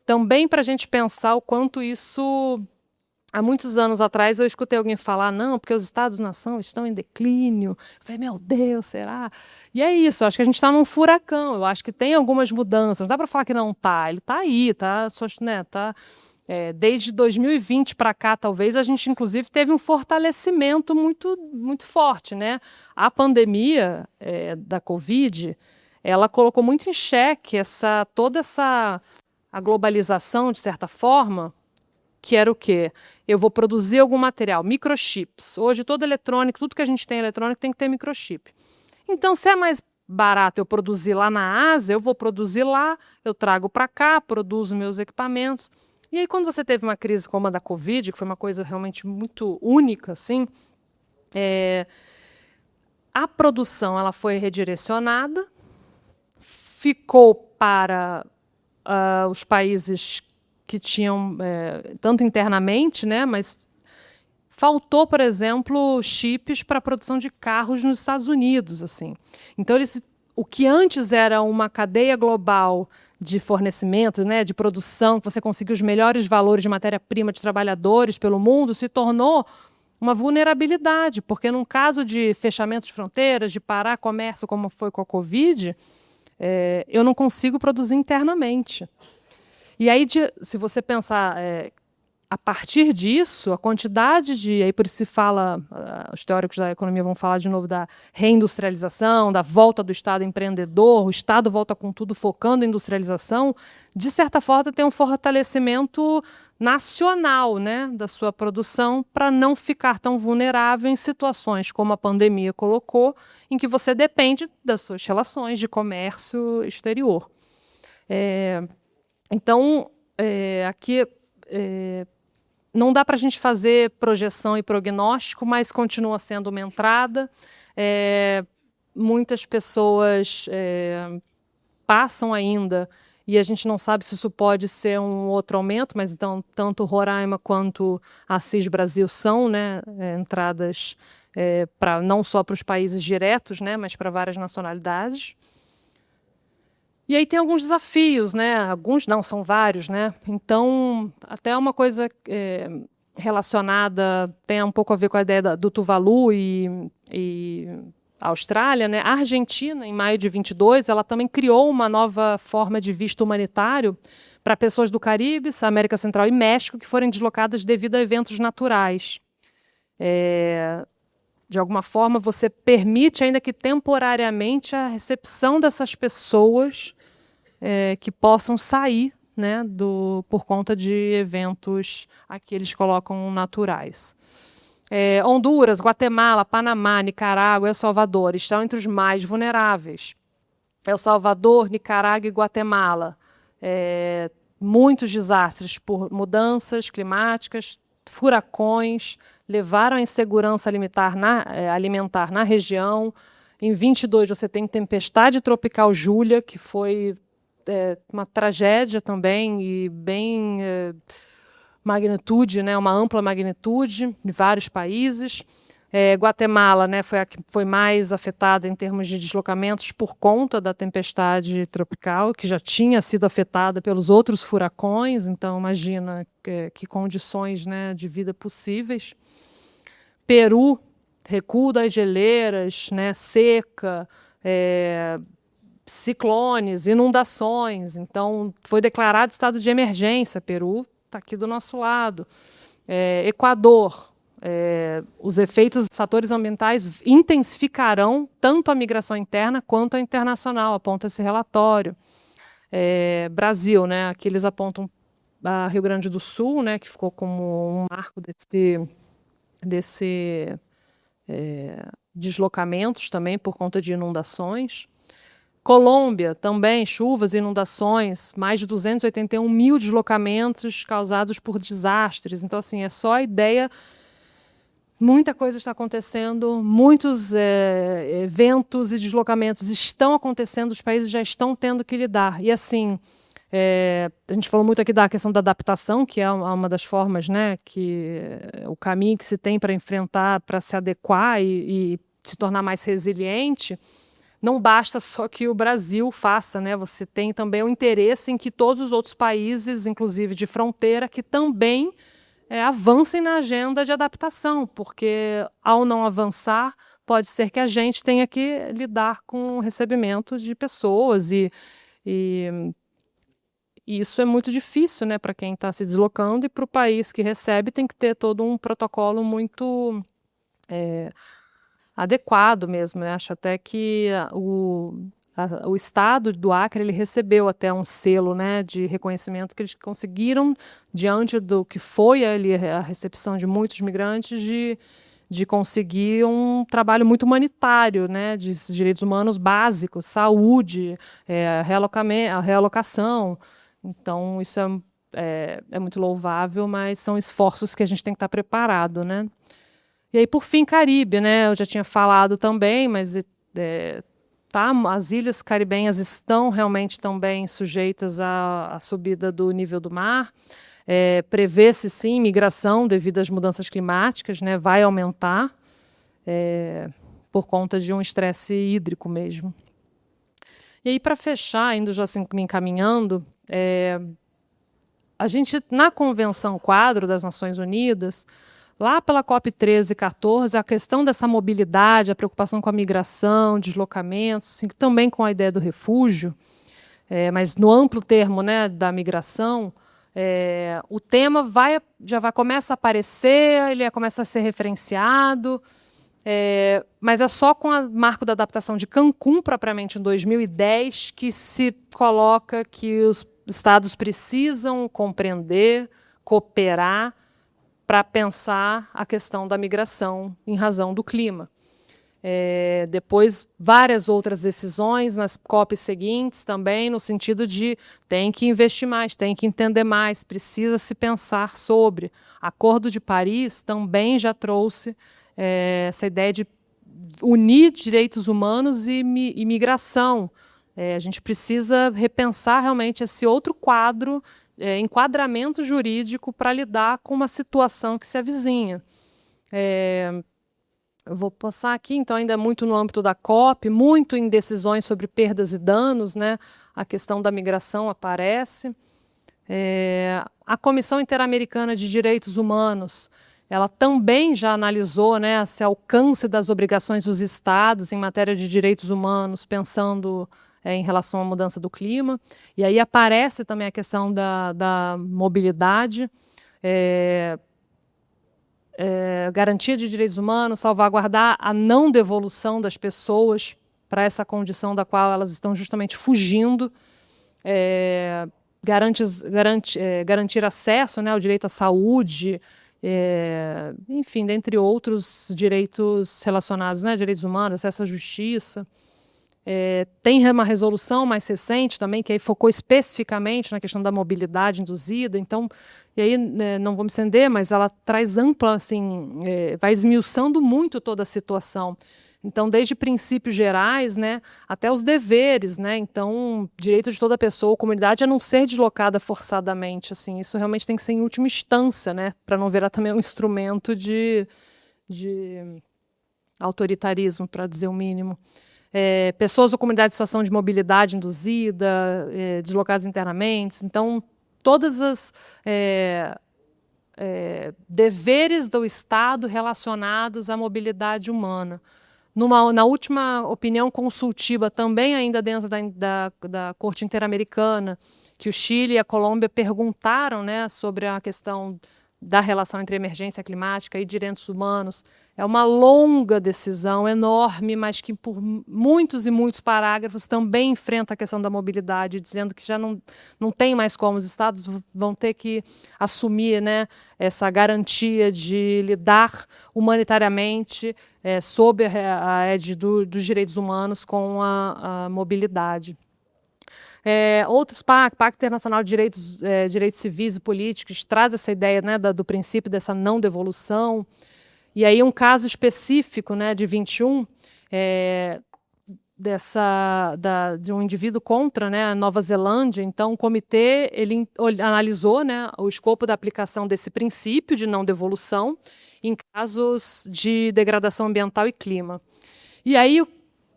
também para a gente pensar o quanto isso... Há muitos anos atrás eu escutei alguém falar, não, porque os Estados-nação estão em declínio. Eu falei, meu Deus, será? E é isso, acho que a gente está num furacão, eu acho que tem algumas mudanças, não dá para falar que não está, ele está aí, desde 2020 para cá, talvez, a gente inclusive teve um fortalecimento muito, muito forte, né? A pandemia da Covid, ela colocou muito em xeque toda a globalização, de certa forma, que era o quê? Eu vou produzir algum material, microchips. Hoje todo eletrônico, tudo que a gente tem eletrônico tem que ter microchip. Então, se é mais barato eu produzir lá na Ásia, eu vou produzir lá, eu trago para cá, produzo meus equipamentos. E aí, quando você teve uma crise como a da Covid, que foi uma coisa realmente muito única, assim, a produção ela foi redirecionada, ficou para os países que tinham, tanto internamente, né, mas faltou, por exemplo, chips para a produção de carros nos Estados Unidos, assim. Então, o que antes era uma cadeia global de fornecimento, né, de produção, que você conseguia os melhores valores de matéria-prima de trabalhadores pelo mundo, se tornou uma vulnerabilidade, porque num caso de fechamento de fronteiras, de parar comércio, como foi com a Covid, eu não consigo produzir internamente. E aí, se você pensar a partir disso, a quantidade de... Aí por isso se fala, os teóricos da economia vão falar de novo da reindustrialização, da volta do Estado empreendedor, o Estado volta com tudo focando em industrialização, de certa forma tem um fortalecimento nacional, né, da sua produção para não ficar tão vulnerável em situações como a pandemia colocou, em que você depende das suas relações de comércio exterior. Então, aqui... não dá para a gente fazer projeção e prognóstico, mas continua sendo uma entrada. Muitas pessoas passam ainda, e a gente não sabe se isso pode ser um outro aumento, mas então tanto Roraima quanto Assis Brasil são, né, entradas não só para os países diretos, né, mas para várias nacionalidades. E aí tem alguns desafios, né? Alguns não, são vários, né? Então, até uma coisa relacionada, tem um pouco a ver com a ideia do Tuvalu e a Austrália, né? A Argentina, em maio de 22, ela também criou uma nova forma de visto humanitário para pessoas do Caribe, América Central e México que forem deslocadas devido a eventos naturais. De alguma forma, você permite, ainda que temporariamente, a recepção dessas pessoas que possam sair, né, por conta de eventos aqui eles colocam naturais. Honduras, Guatemala, Panamá, Nicarágua e El Salvador estão entre os mais vulneráveis. El Salvador, Nicarágua e Guatemala. Muitos desastres por mudanças climáticas, furacões, levaram à insegurança alimentar na região. Em 22 você tem tempestade tropical Júlia, que foi uma tragédia também, e bem magnitude, né, uma ampla magnitude de vários países. Guatemala, né, foi a que foi mais afetada em termos de deslocamentos por conta da tempestade tropical, que já tinha sido afetada pelos outros furacões, então imagina que condições, né, de vida possíveis. Peru, recuo das geleiras, né, seca, ciclones, inundações. Então, foi declarado estado de emergência. Peru está aqui do nosso lado. Equador, os efeitos dos fatores ambientais intensificarão tanto a migração interna quanto a internacional, aponta esse relatório. Brasil, né, aqui eles apontam a Rio Grande do Sul, né, que ficou como um marco desse deslocamentos também por conta de inundações. Colômbia, também, chuvas, inundações, mais de 281 mil deslocamentos causados por desastres. Então, assim, é só a ideia. Muita coisa está acontecendo, muitos eventos e deslocamentos estão acontecendo, os países já estão tendo que lidar. E, assim, a gente falou muito aqui da questão da adaptação, que é uma das formas, né, o caminho que se tem para enfrentar, para se adequar e se tornar mais resiliente. Não basta só que o Brasil faça, né? Você tem também o interesse em que todos os outros países, inclusive de fronteira, que também avancem na agenda de adaptação, porque ao não avançar, pode ser que a gente tenha que lidar com o recebimento de pessoas e isso é muito difícil, né, para quem está se deslocando, e para o país que recebe tem que ter todo um protocolo muito adequado mesmo. Eu acho até que o estado do Acre ele recebeu até um selo, né, de reconhecimento que eles conseguiram, diante do que foi ali a recepção de muitos migrantes, de de conseguir um trabalho muito humanitário, né, de direitos humanos básicos, saúde, a realocação. Então, isso é muito louvável, mas são esforços que a gente tem que estar preparado, né? E aí, por fim, Caribe, né? Eu já tinha falado também, mas as ilhas caribenhas estão realmente também sujeitas à subida do nível do mar. Prevê-se, sim, migração devido às mudanças climáticas, né? Vai aumentar por conta de um estresse hídrico mesmo. E aí, para fechar, indo já assim, me encaminhando, a gente, na Convenção Quadro das Nações Unidas, lá pela COP 13 e 14, a questão dessa mobilidade, a preocupação com a migração, deslocamentos, assim, também com a ideia do refúgio, mas no amplo termo, né, da migração, o tema começa a aparecer, ele começa a ser referenciado, mas é só com o marco da adaptação de Cancún, propriamente em 2010, que se coloca que os estados precisam compreender, cooperar para pensar a questão da migração em razão do clima. Depois, várias outras decisões nas COPs seguintes também, no sentido de tem que investir mais, tem que entender mais, precisa se pensar sobre. Acordo de Paris também já trouxe essa ideia de unir direitos humanos e migração. A gente precisa repensar realmente esse outro quadro, enquadramento jurídico para lidar com uma situação que se avizinha. Eu vou passar aqui, então, ainda muito no âmbito da COP, muito em decisões sobre perdas e danos, né? A questão da migração aparece. A Comissão Interamericana de Direitos Humanos, ela também já analisou, né, esse alcance das obrigações dos estados em matéria de direitos humanos, pensando em relação à mudança do clima. E aí aparece também a questão da mobilidade, garantia de direitos humanos, salvaguardar a não devolução das pessoas para essa condição da qual elas estão justamente fugindo, garantir acesso, né, ao direito à saúde, enfim, dentre outros direitos relacionados, né, direitos humanos, acesso à justiça. Tem uma resolução mais recente também, que aí focou especificamente na questão da mobilidade induzida, então, e aí não vou me estender, mas ela traz ampla, assim, vai esmiuçando muito toda a situação. Então, desde princípios gerais, né, até os deveres, né, então, direito de toda pessoa, comunidade, a não ser deslocada forçadamente, assim, isso realmente tem que ser em última instância, né, para não virar também um instrumento de autoritarismo, para dizer o mínimo. Pessoas ou comunidades em situação de mobilidade induzida, deslocadas internamente. Então, todas as deveres do Estado relacionados à mobilidade humana. Na última opinião consultiva, também ainda dentro da Corte Interamericana, que o Chile e a Colômbia perguntaram, né, sobre a questão da relação entre emergência climática e direitos humanos. É uma longa decisão, enorme, mas que por muitos e muitos parágrafos também enfrenta a questão da mobilidade, dizendo que já não tem mais como, os estados vão ter que assumir, né, essa garantia de lidar humanitariamente sob a égide dos direitos humanos com a mobilidade. Outros Pacto Internacional de Direitos Civis e Políticos traz essa ideia, né, do princípio dessa não devolução. E aí um caso específico, né, de 21, de um indivíduo contra, né, a Nova Zelândia. Então, o comitê ele analisou, né, o escopo da aplicação desse princípio de não devolução em casos de degradação ambiental e clima. E aí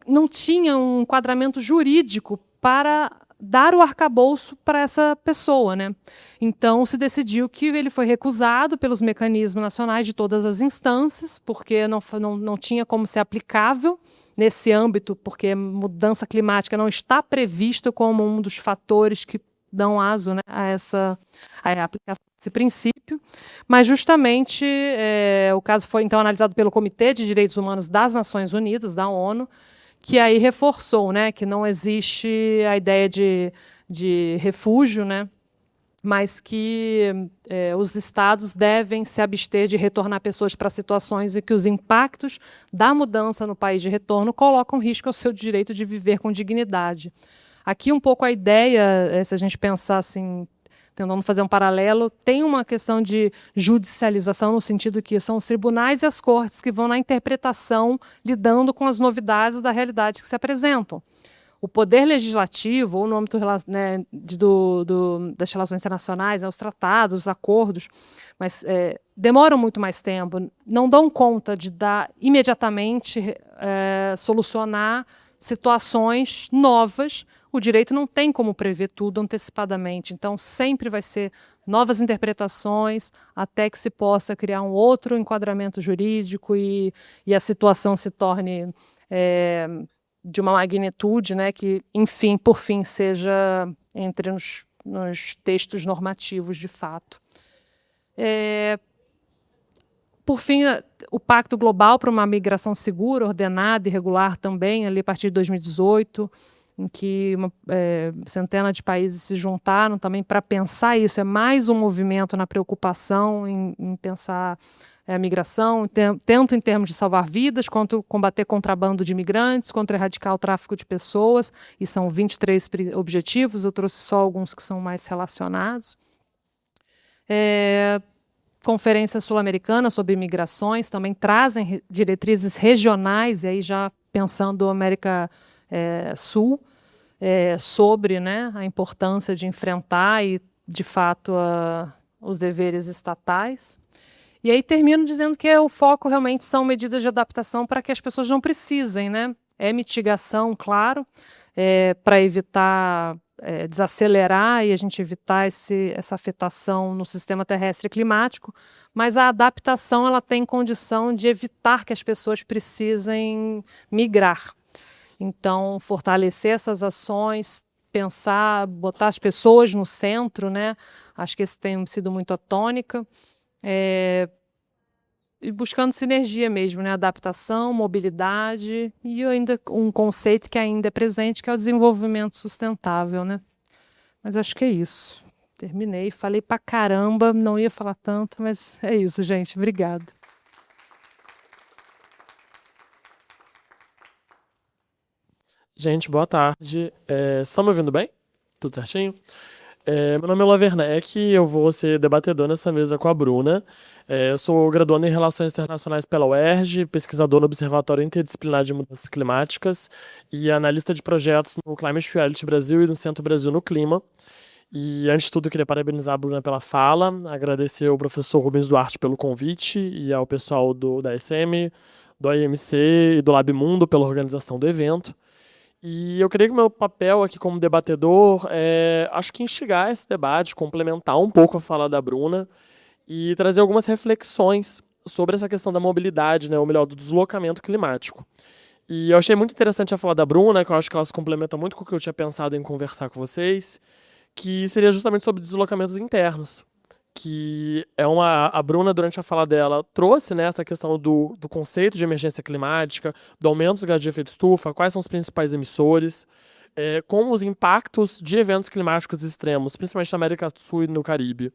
não tinha um enquadramento jurídico para dar o arcabouço para essa pessoa, né? Então se decidiu que ele foi recusado pelos mecanismos nacionais de todas as instâncias, porque não tinha como ser aplicável nesse âmbito, porque mudança climática não está previsto como um dos fatores que dão aso, né, a aplicação desse princípio, mas justamente o caso foi então analisado pelo Comitê de Direitos Humanos das Nações Unidas, da ONU, que aí reforçou, né, que não existe a ideia de refúgio, né, mas que os estados devem se abster de retornar pessoas para situações em que os impactos da mudança no país de retorno colocam em risco ao seu direito de viver com dignidade. Aqui um pouco a ideia, se a gente pensar assim, tentando fazer um paralelo, tem uma questão de judicialização no sentido que são os tribunais e as cortes que vão na interpretação, lidando com as novidades da realidade que se apresentam. O poder legislativo, ou no âmbito das relações internacionais, os tratados, os acordos, mas demoram muito mais tempo, não dão conta de dar imediatamente solucionar situações novas. O direito não tem como prever tudo antecipadamente, então sempre vai ser novas interpretações até que se possa criar um outro enquadramento jurídico e a situação se torne de uma magnitude, né, que, enfim, por fim, seja entre nos textos normativos de fato. Por fim, o Pacto Global para uma Migração Segura, Ordenada e Regular também, ali a partir de 2018, em que uma centena de países se juntaram também para pensar isso. É mais um movimento na preocupação em pensar a migração, tanto em termos de salvar vidas, quanto combater contrabando de imigrantes, contra erradicar o tráfico de pessoas, e são 23 objetivos, eu trouxe só alguns que são mais relacionados. Conferência Sul-Americana sobre Migrações também trazem diretrizes regionais, e aí já pensando América Sul, sobre, né, a importância de enfrentar e, de fato, os deveres estatais. E aí termino dizendo que o foco realmente são medidas de adaptação para que as pessoas não precisem, né? Mitigação, claro, para evitar desacelerar e a gente evitar essa afetação no sistema terrestre climático, mas a adaptação ela tem condição de evitar que as pessoas precisem migrar. Então, fortalecer essas ações, pensar, botar as pessoas no centro, né? Acho que esse tem sido muito a tônica. E buscando sinergia mesmo, né? Adaptação, mobilidade e ainda um conceito que ainda é presente, que é o desenvolvimento sustentável, né? Mas acho que é isso. Terminei, falei pra caramba, não ia falar tanto, mas é isso, gente. Obrigada. Gente, boa tarde. Estão me ouvindo bem? Tudo certinho? Meu nome é Lua Werneck e eu vou ser debatedor nessa mesa com a Bruna. Eu sou graduando em Relações Internacionais pela UERJ, pesquisador no Observatório Interdisciplinar de Mudanças Climáticas e analista de projetos no Climate Reality Brasil e no Centro Brasil no Clima. E, antes de tudo, eu queria parabenizar a Bruna pela fala, agradecer ao professor Rubens Duarte pelo convite e ao pessoal da SM, do AIMC e do Lab Mundo pela organização do evento. E eu creio que o meu papel aqui como debatedor acho que instigar esse debate, complementar um pouco a fala da Bruna e trazer algumas reflexões sobre essa questão da mobilidade, né, ou melhor, do deslocamento climático. E eu achei muito interessante a fala da Bruna, que eu acho que ela se complementa muito com o que eu tinha pensado em conversar com vocês, que seria justamente sobre deslocamentos internos. Que a Bruna, durante a fala dela, trouxe, né, essa questão do conceito de emergência climática, do aumento dos gases de efeito estufa, quais são os principais emissores, com os impactos de eventos climáticos extremos, principalmente na América do Sul e no Caribe.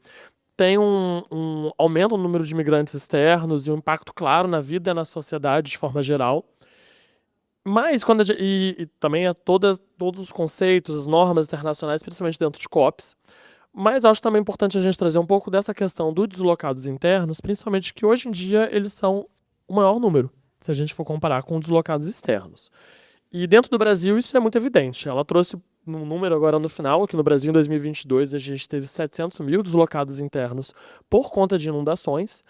Tem um aumento no número de imigrantes externos e um impacto claro na vida e na sociedade de forma geral. Mas, também todos os conceitos, as normas internacionais, principalmente dentro de COPs. Mas acho também importante a gente trazer um pouco dessa questão dos deslocados internos, principalmente que hoje em dia eles são o maior número, se a gente for comparar com deslocados externos. E dentro do Brasil isso é muito evidente. Ela trouxe um número agora no final, que no Brasil em 2022 a gente teve 700 mil deslocados internos por conta de inundações.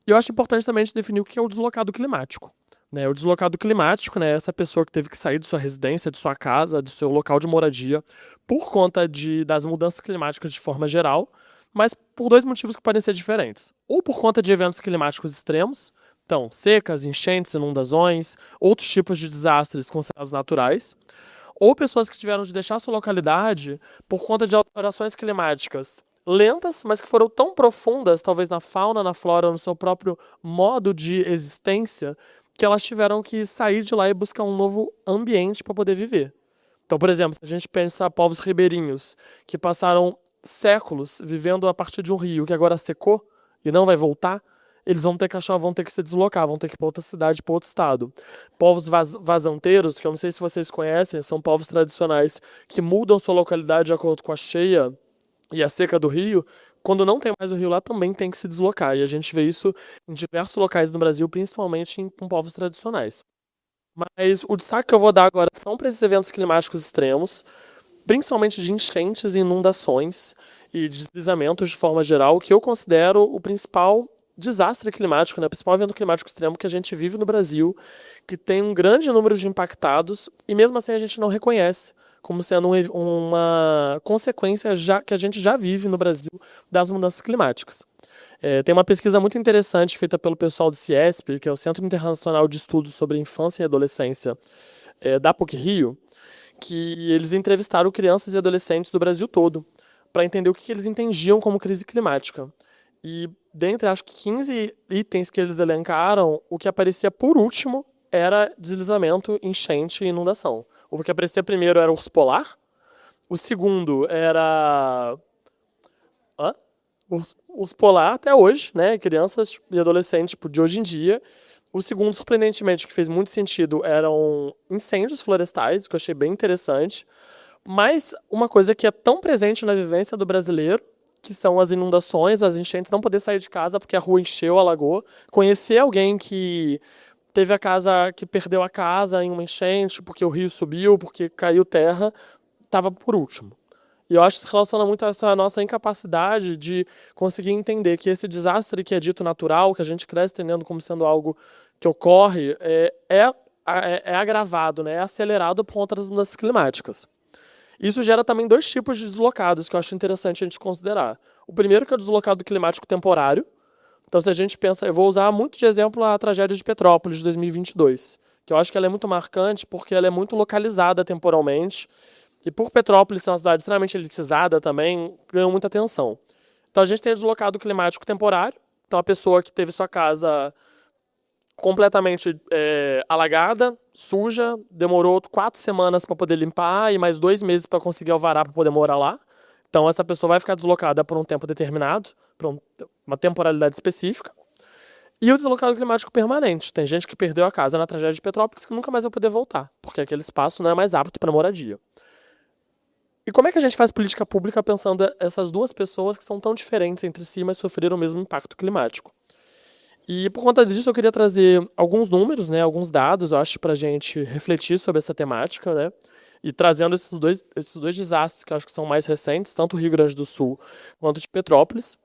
E eu acho importante também a gente definir o que é o deslocado climático. O deslocado climático, né, é essa pessoa que teve que sair de sua residência, de sua casa, do seu local de moradia, por conta das mudanças climáticas de forma geral, mas por dois motivos que podem ser diferentes. Ou por conta de eventos climáticos extremos, então secas, enchentes, inundações, outros tipos de desastres considerados naturais, ou pessoas que tiveram de deixar sua localidade por conta de alterações climáticas lentas, mas que foram tão profundas, talvez na fauna, na flora, no seu próprio modo de existência, que elas tiveram que sair de lá e buscar um novo ambiente para poder viver. Então, por exemplo, se a gente pensa povos ribeirinhos que passaram séculos vivendo a partir de um rio que agora secou e não vai voltar, eles vão ter que se deslocar, vão ter que ir para outra cidade, para outro estado. Povos vazanteiros, que eu não sei se vocês conhecem, são povos tradicionais que mudam sua localidade de acordo com a cheia e a seca do rio. Quando não tem mais o rio lá, também tem que se deslocar. E a gente vê isso em diversos locais no Brasil, principalmente com povos tradicionais. Mas o destaque que eu vou dar agora são para esses eventos climáticos extremos, principalmente de enchentes e inundações e deslizamentos de forma geral, que eu considero o principal desastre climático, né? O principal evento climático extremo que a gente vive no Brasil, que tem um grande número de impactados e mesmo assim a gente não reconhece como sendo uma consequência que a gente já vive no Brasil das mudanças climáticas. Tem uma pesquisa muito interessante feita pelo pessoal do CIESP, que é o Centro Internacional de Estudos sobre Infância e Adolescência da PUC-Rio, que eles entrevistaram crianças e adolescentes do Brasil todo para entender o que eles entendiam como crise climática. E dentre, acho que 15 itens que eles elencaram, o que aparecia por último era deslizamento, enchente e inundação. O que aparecia primeiro era urso polar, o segundo era... Urso polar até hoje, né? Crianças e adolescentes de hoje em dia. O segundo, surpreendentemente, que fez muito sentido, eram incêndios florestais, que eu achei bem interessante. Mas uma coisa que é tão presente na vivência do brasileiro, que são as inundações, as enchentes, não poder sair de casa porque a rua encheu, alagou. Conhecer alguém que teve a casa, que perdeu a casa em uma enchente, porque o rio subiu, porque caiu terra, estava por último. E eu acho que se relaciona muito a essa nossa incapacidade de conseguir entender que esse desastre que é dito natural, que a gente cresce entendendo como sendo algo que ocorre, é agravado, né? É acelerado por conta das mudanças climáticas. Isso gera também dois tipos de deslocados que eu acho interessante a gente considerar. O primeiro que é o deslocado climático temporário. Então, se a gente pensa, eu vou usar muito de exemplo a tragédia de Petrópolis de 2022, que eu acho que ela é muito marcante porque ela é muito localizada temporalmente. E por Petrópolis ser uma cidade extremamente elitizada também, ganhou muita atenção. Então a gente tem o deslocado climático temporário. Então a pessoa que teve sua casa completamente alagada, suja, demorou 4 semanas para poder limpar e mais 2 meses para conseguir alvará para poder morar lá. Então essa pessoa vai ficar deslocada por um tempo determinado, por uma temporalidade específica. E o deslocado climático permanente. Tem gente que perdeu a casa na tragédia de Petrópolis que nunca mais vai poder voltar, porque aquele espaço não é mais apto para moradia. E como é que a gente faz política pública pensando essas duas pessoas que são tão diferentes entre si, mas sofreram o mesmo impacto climático? E por conta disso eu queria trazer alguns números, né, alguns dados, eu acho, para a gente refletir sobre essa temática, né? E trazendo esses dois desastres que eu acho que são mais recentes, tanto o Rio Grande do Sul quanto de Petrópolis.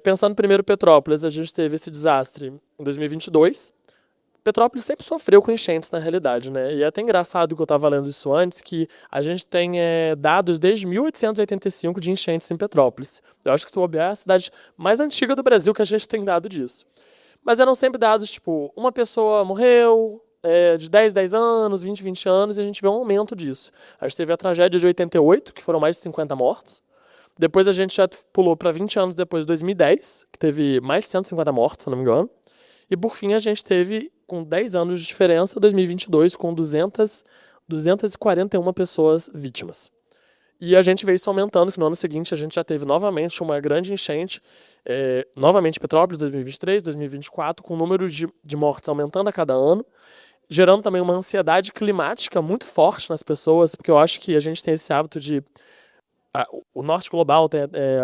Pensando primeiro em Petrópolis, a gente teve esse desastre em 2022. Petrópolis sempre sofreu com enchentes, na realidade, né? E é até engraçado que eu estava lendo isso antes, que a gente tem dados desde 1885 de enchentes em Petrópolis. Eu acho que se bobear é a cidade mais antiga do Brasil que a gente tem dado disso. Mas eram sempre dados, tipo, uma pessoa morreu de 10 anos, 20 anos, e a gente vê um aumento disso. A gente teve a tragédia de 88, que foram mais de 50 mortos. Depois a gente já pulou para 20 anos depois, 2010, que teve mais de 150 mortos, se não me engano. E por fim a gente teve, com 10 anos de diferença, 2022 com 241 pessoas vítimas. E a gente vê isso aumentando, que no ano seguinte a gente já teve novamente uma grande enchente, novamente Petrópolis, 2023, 2024, com o número de mortes aumentando a cada ano, gerando também uma ansiedade climática muito forte nas pessoas, porque eu acho que a gente tem esse hábito de... O norte global,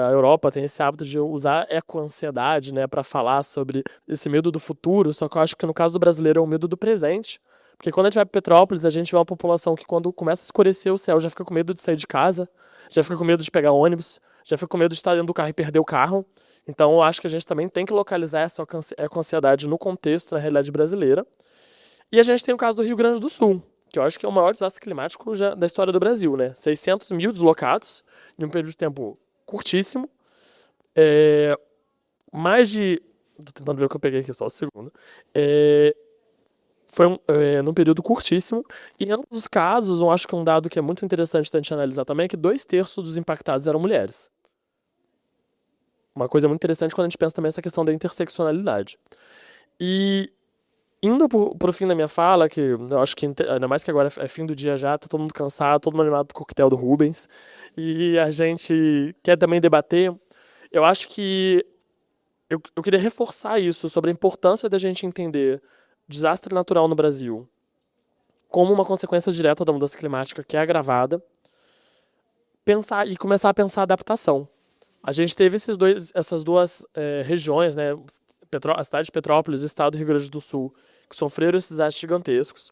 a Europa tem esse hábito de usar eco-ansiedade, né, para falar sobre esse medo do futuro, só que eu acho que no caso do brasileiro é o medo do presente. Porque quando a gente vai para Petrópolis, a gente vê uma população que quando começa a escurecer o céu já fica com medo de sair de casa, já fica com medo de pegar ônibus, já fica com medo de estar dentro do carro e perder o carro. Então eu acho que a gente também tem que localizar essa eco-ansiedade no contexto, na realidade brasileira. E a gente tem o caso do Rio Grande do Sul, que eu acho que é o maior desastre climático da história do Brasil, né? 600 mil deslocados em um período de tempo curtíssimo. Tô tentando ver o que eu peguei aqui, só um segundo. Foi num período curtíssimo. E em ambos os casos, eu acho que um dado que é muito interessante da gente analisar também é que 2/3 dos impactados eram mulheres. Uma coisa muito interessante quando a gente pensa também nessa questão da interseccionalidade. E Indo pro fim da minha fala, que eu acho que ainda mais que agora é fim do dia já, tá todo mundo cansado, todo mundo animado pro coquetel do Rubens, e a gente quer também debater, eu acho que eu queria reforçar isso sobre a importância da gente entender desastre natural no Brasil como uma consequência direta da mudança climática que é agravada, pensar e começar a pensar a adaptação. A gente teve essas duas regiões, né, a cidade de Petrópolis e o estado do Rio Grande do Sul, que sofreram esses desastres gigantescos.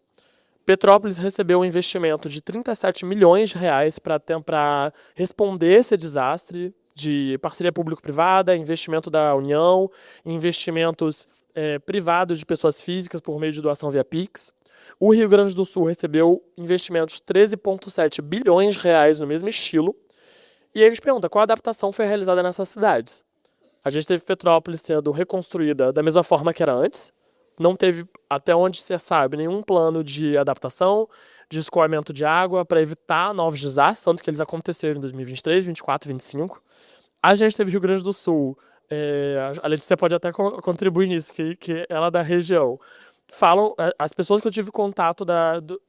Petrópolis recebeu um investimento de 37 milhões de reais para responder esse desastre de parceria público-privada, investimento da União, investimentos privados de pessoas físicas por meio de doação via Pix. O Rio Grande do Sul recebeu investimentos de 13,7 bilhões de reais no mesmo estilo. E aí a gente pergunta, qual adaptação foi realizada nessas cidades? A gente teve Petrópolis sendo reconstruída da mesma forma que era antes. Não teve, até onde se sabe, nenhum plano de adaptação, de escoamento de água para evitar novos desastres, tanto que eles aconteceram em 2023, 2024 e 2025. A gente teve Rio Grande do Sul, a Letícia pode até contribuir nisso, que ela é da região. As pessoas que eu tive contato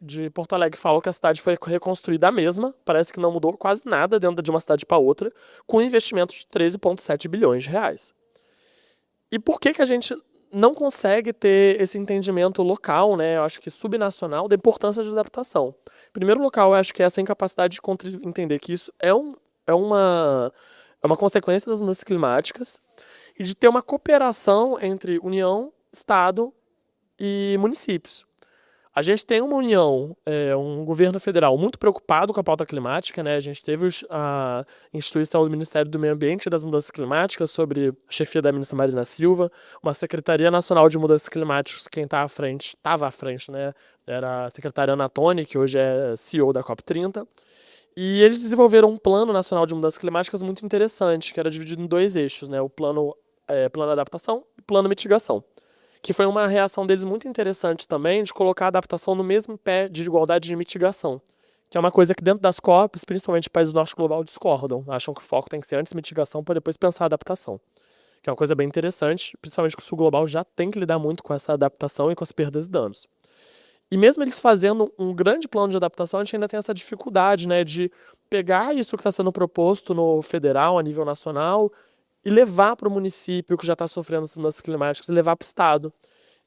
de Porto Alegre falam que a cidade foi reconstruída a mesma, parece que não mudou quase nada dentro de uma cidade para outra, com um investimento de 13,7 bilhões de reais. E por que a gente não consegue ter esse entendimento local, né, eu acho que subnacional, da importância de adaptação? Em primeiro lugar, eu acho que essa incapacidade de entender que isso é uma consequência das mudanças climáticas e de ter uma cooperação entre União, Estado e municípios. A gente tem uma União, um governo federal muito preocupado com a pauta climática, né? A gente teve a instituição do Ministério do Meio Ambiente e das Mudanças Climáticas, sobre a chefia da ministra Marina Silva, uma Secretaria Nacional de Mudanças Climáticas, quem estava à frente, né? Era a secretária Ana Toni, que hoje é CEO da COP30. E eles desenvolveram um plano nacional de mudanças climáticas muito interessante, que era dividido em dois eixos, né? O plano adaptação e plano mitigação, que foi uma reação deles muito interessante também, de colocar a adaptação no mesmo pé de igualdade de mitigação, que é uma coisa que dentro das COPs, principalmente países do norte global, discordam, acham que o foco tem que ser antes mitigação para depois pensar a adaptação, que é uma coisa bem interessante, principalmente que o sul global já tem que lidar muito com essa adaptação e com as perdas e danos. E mesmo eles fazendo um grande plano de adaptação, a gente ainda tem essa dificuldade, né, de pegar isso que está sendo proposto no federal, a nível nacional, e levar para o município que já está sofrendo as mudanças climáticas, e levar para o estado.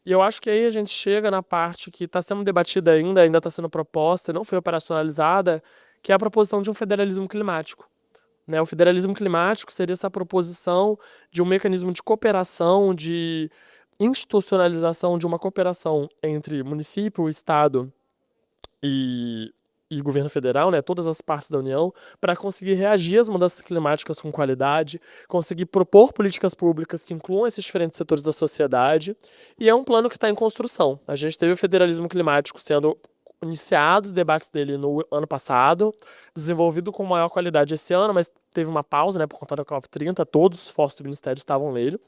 E eu acho que aí a gente chega na parte que está sendo debatida ainda está sendo proposta, não foi operacionalizada, que é a proposição de um federalismo climático. Né? O federalismo climático seria essa proposição de um mecanismo de cooperação, de institucionalização de uma cooperação entre município, estado e governo federal, né, todas as partes da União, para conseguir reagir às mudanças climáticas com qualidade, conseguir propor políticas públicas que incluam esses diferentes setores da sociedade, e é um plano que está em construção. A gente teve o federalismo climático sendo iniciados os debates dele no ano passado, desenvolvido com maior qualidade esse ano, mas teve uma pausa, né, por conta da COP30, todos os esforços do Ministério estavam nele,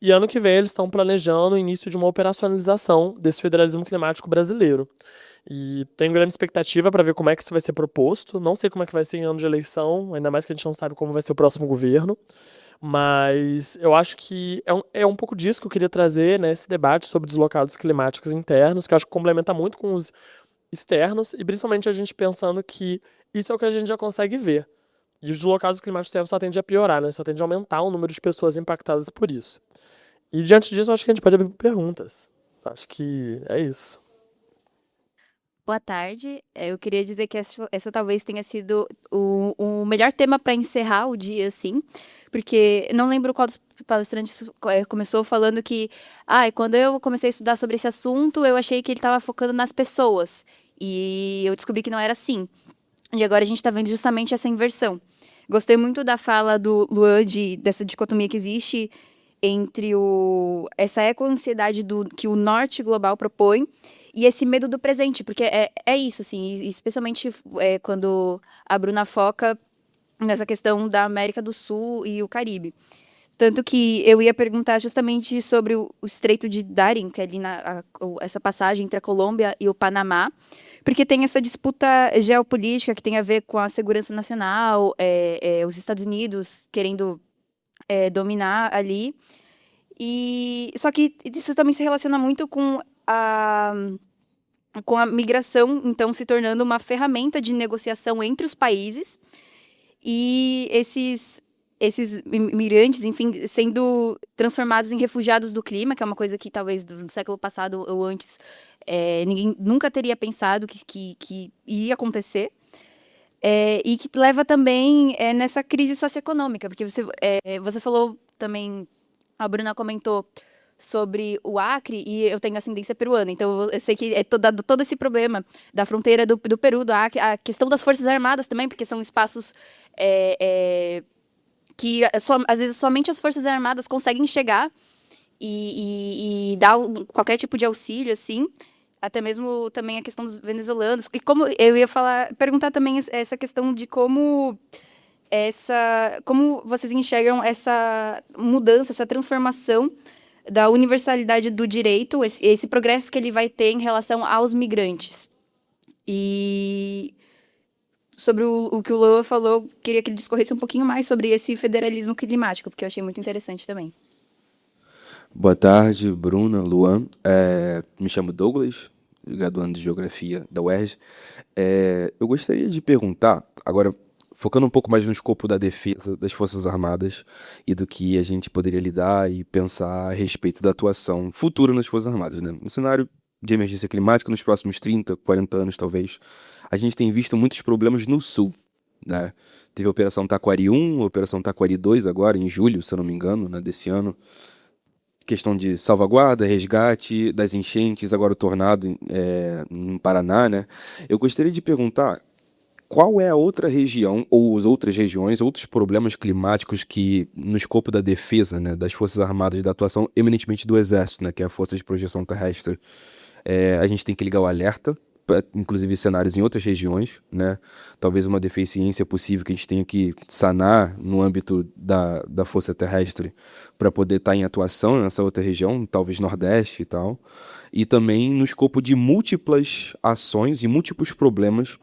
e ano que vem eles estão planejando o início de uma operacionalização desse federalismo climático brasileiro. E tenho grande expectativa para ver como é que isso vai ser proposto. Não sei como é que vai ser em ano de eleição, ainda mais que a gente não sabe como vai ser o próximo governo. Mas eu acho que é um pouco disso que eu queria trazer, né, esse debate sobre deslocados climáticos internos, que eu acho que complementa muito com os externos, e principalmente a gente pensando que isso é o que a gente já consegue ver. E os deslocados climáticos externos só tendem a piorar, né? Só tende a aumentar o número de pessoas impactadas por isso. E diante disso, eu acho que a gente pode abrir perguntas. Acho que é isso. Boa tarde. Eu queria dizer que essa talvez tenha sido o melhor tema para encerrar o dia, assim, porque não lembro qual dos palestrantes começou falando que, quando eu comecei a estudar sobre esse assunto, eu achei que ele estava focando nas pessoas, e eu descobri que não era assim. E agora a gente está vendo justamente essa inversão. Gostei muito da fala do Luan dessa dicotomia que existe entre essa eco-ansiedade que o norte global propõe e esse medo do presente, porque é isso, assim, especialmente quando a Bruna foca nessa questão da América do Sul e o Caribe. Tanto que eu ia perguntar justamente sobre o Estreito de Darien, que é ali essa passagem entre a Colômbia e o Panamá, porque tem essa disputa geopolítica que tem a ver com a segurança nacional, os Estados Unidos querendo dominar ali. E só que isso também se relaciona muito com com a migração, então, se tornando uma ferramenta de negociação entre os países, e esses imigrantes, enfim, sendo transformados em refugiados do clima, que é uma coisa que talvez do século passado ou antes ninguém nunca teria pensado que iria acontecer. E que leva também nessa crise socioeconômica, porque você falou também, a Bruna comentou sobre o Acre, e eu tenho ascendência peruana, então eu sei que todo esse problema da fronteira do Peru, do Acre, a questão das Forças Armadas também, porque são espaços que às vezes somente as Forças Armadas conseguem chegar e dar qualquer tipo de auxílio, assim, até mesmo também a questão dos venezuelanos. E como eu ia perguntar também essa questão de como vocês enxergam essa mudança, essa transformação da universalidade do direito, esse progresso que ele vai ter em relação aos migrantes. E sobre o que o Lua falou, queria que ele discorresse um pouquinho mais sobre esse federalismo climático, porque eu achei muito interessante também. Boa tarde, Bruna, Luan. Me chamo Douglas, graduando de Geografia da UERJ. Eu gostaria de perguntar, agora focando um pouco mais no escopo da defesa das Forças Armadas e do que a gente poderia lidar e pensar a respeito da atuação futura nas Forças Armadas, né? No cenário de emergência climática, nos próximos 30, 40 anos, talvez, a gente tem visto muitos problemas no Sul, né? Teve a Operação Taquari 1, a Operação Taquari 2 agora, em julho, se eu não me engano, né, desse ano. Questão de salvaguarda, resgate das enchentes, agora o tornado no Paraná, né? Eu gostaria de perguntar qual é a outra região, ou as outras regiões, outros problemas climáticos que, no escopo da defesa, né, das Forças Armadas, da atuação eminentemente do Exército, né, que é a Força de Projeção Terrestre, a gente tem que ligar o alerta, inclusive cenários em outras regiões, né? Talvez uma deficiência possível que a gente tenha que sanar no âmbito da Força Terrestre para poder estar em atuação nessa outra região, talvez Nordeste e tal. E também no escopo de múltiplas ações e múltiplos problemas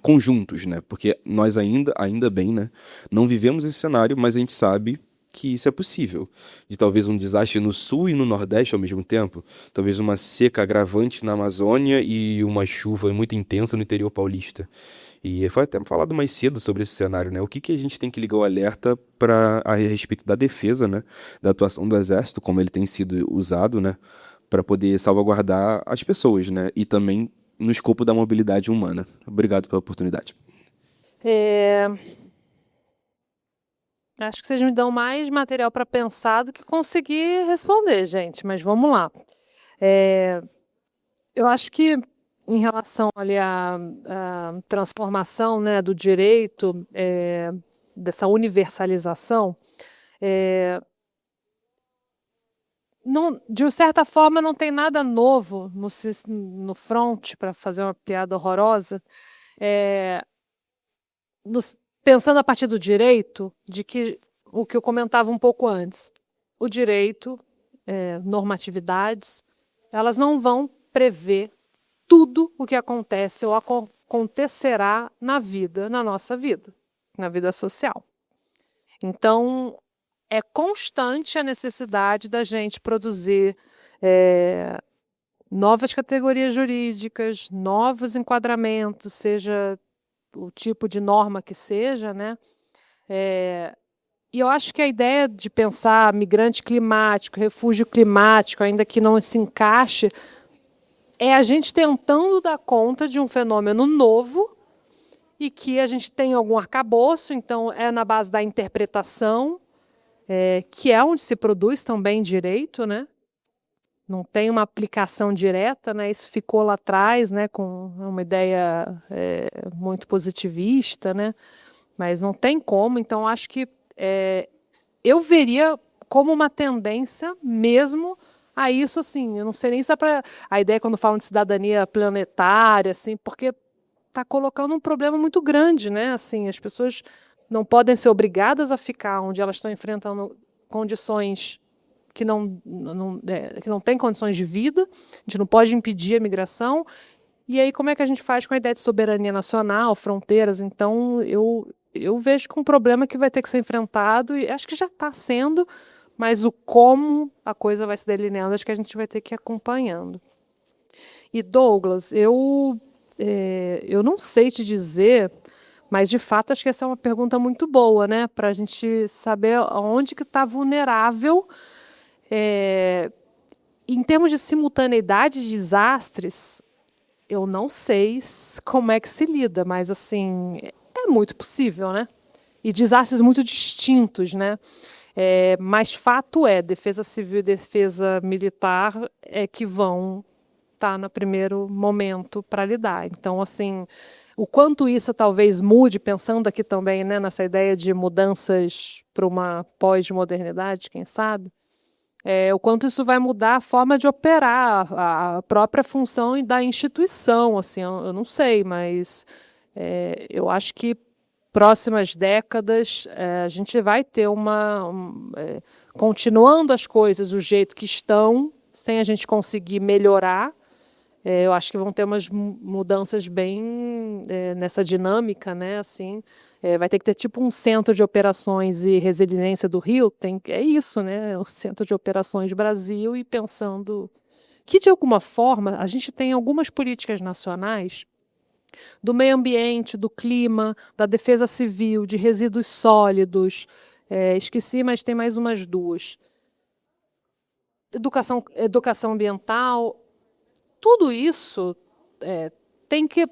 conjuntos, né? Porque nós ainda bem, né, não vivemos esse cenário, mas a gente sabe que isso é possível. De talvez um desastre no Sul e no Nordeste ao mesmo tempo. Talvez uma seca agravante na Amazônia e uma chuva muito intensa no interior paulista. E foi até falado mais cedo sobre esse cenário, né? O que a gente tem que ligar o alerta a respeito da defesa, né? Da atuação do Exército, como ele tem sido usado, né? Para poder salvaguardar as pessoas, né? E também no escopo da mobilidade humana. Obrigado pela oportunidade. Acho que vocês me dão mais material para pensar do que conseguir responder, gente, mas vamos lá. Eu acho que em relação ali à transformação, né, do direito, dessa universalização, não, de certa forma não tem nada novo no front, para fazer uma piada horrorosa, pensando a partir do direito, de que o que eu comentava um pouco antes, o direito, normatividades, elas não vão prever tudo o que acontece ou acontecerá na nossa vida, na vida social. Então, é constante a necessidade da gente produzir novas categorias jurídicas, novos enquadramentos, seja o tipo de norma que seja, né? E eu acho que a ideia de pensar migrante climático, refúgio climático, ainda que não se encaixe, é a gente tentando dar conta de um fenômeno novo e que a gente tem algum arcabouço, então é na base da interpretação, que é onde se produz também direito, né? Não tem uma aplicação direta, né? Isso ficou lá atrás, né, com uma ideia muito positivista, né? Mas não tem como. Então, acho que eu veria como uma tendência mesmo a isso, assim. Eu não sei nem se é para a ideia quando falam de cidadania planetária, assim, porque está colocando um problema muito grande, né? Assim, as pessoas não podem ser obrigadas a ficar onde elas estão enfrentando condições que não tem condições de vida, a gente não pode impedir a migração. E aí, como é que a gente faz com a ideia de soberania nacional, fronteiras? Então, eu vejo que um problema que vai ter que ser enfrentado, e acho que já está sendo, mas o como a coisa vai se delineando, acho que a gente vai ter que ir acompanhando. E Douglas, eu não sei te dizer, mas de fato acho que essa é uma pergunta muito boa, né? Para a gente saber onde que está vulnerável. Em termos de simultaneidade de desastres, eu não sei como é que se lida, mas assim, é muito possível, né? E desastres muito distintos, né? Mas fato é, defesa civil e defesa militar é que vão estar no primeiro momento para lidar. Então, assim, o quanto isso talvez mude, pensando aqui também, né, nessa ideia de mudanças para uma pós-modernidade, quem sabe, o quanto isso vai mudar a forma de operar, a própria função da instituição, assim, eu não sei, mas eu acho que próximas décadas a gente vai ter continuando as coisas do jeito que estão, sem a gente conseguir melhorar. Eu acho que vão ter umas mudanças bem nessa dinâmica, né? Assim, vai ter que ter tipo um centro de operações e resiliência do Rio. É isso, né? O centro de operações Brasil, e pensando que, de alguma forma, a gente tem algumas políticas nacionais do meio ambiente, do clima, da defesa civil, de resíduos sólidos. Esqueci, mas tem mais umas duas. Educação ambiental. Tudo isso tem que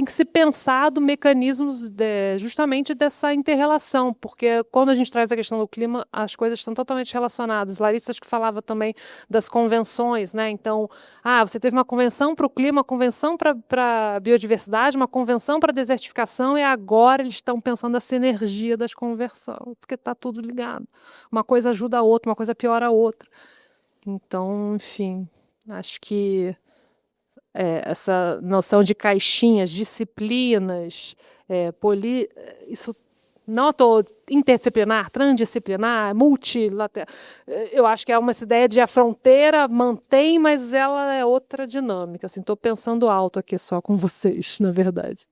ser pensado mecanismos justamente dessa inter-relação, porque quando a gente traz a questão do clima, as coisas estão totalmente relacionadas. Larissa acho que falava também das convenções, né? Então, você teve uma convenção para o clima, uma convenção para a biodiversidade, uma convenção para a desertificação, e agora eles estão pensando essa energia das conversões, porque está tudo ligado. Uma coisa ajuda a outra, uma coisa piora a outra. Então, enfim, acho que essa noção de caixinhas, disciplinas, isso não estou interdisciplinar, transdisciplinar, multilateral. Eu acho que é essa ideia de a fronteira mantém, mas ela é outra dinâmica. Assim, estou pensando alto aqui só com vocês, na verdade.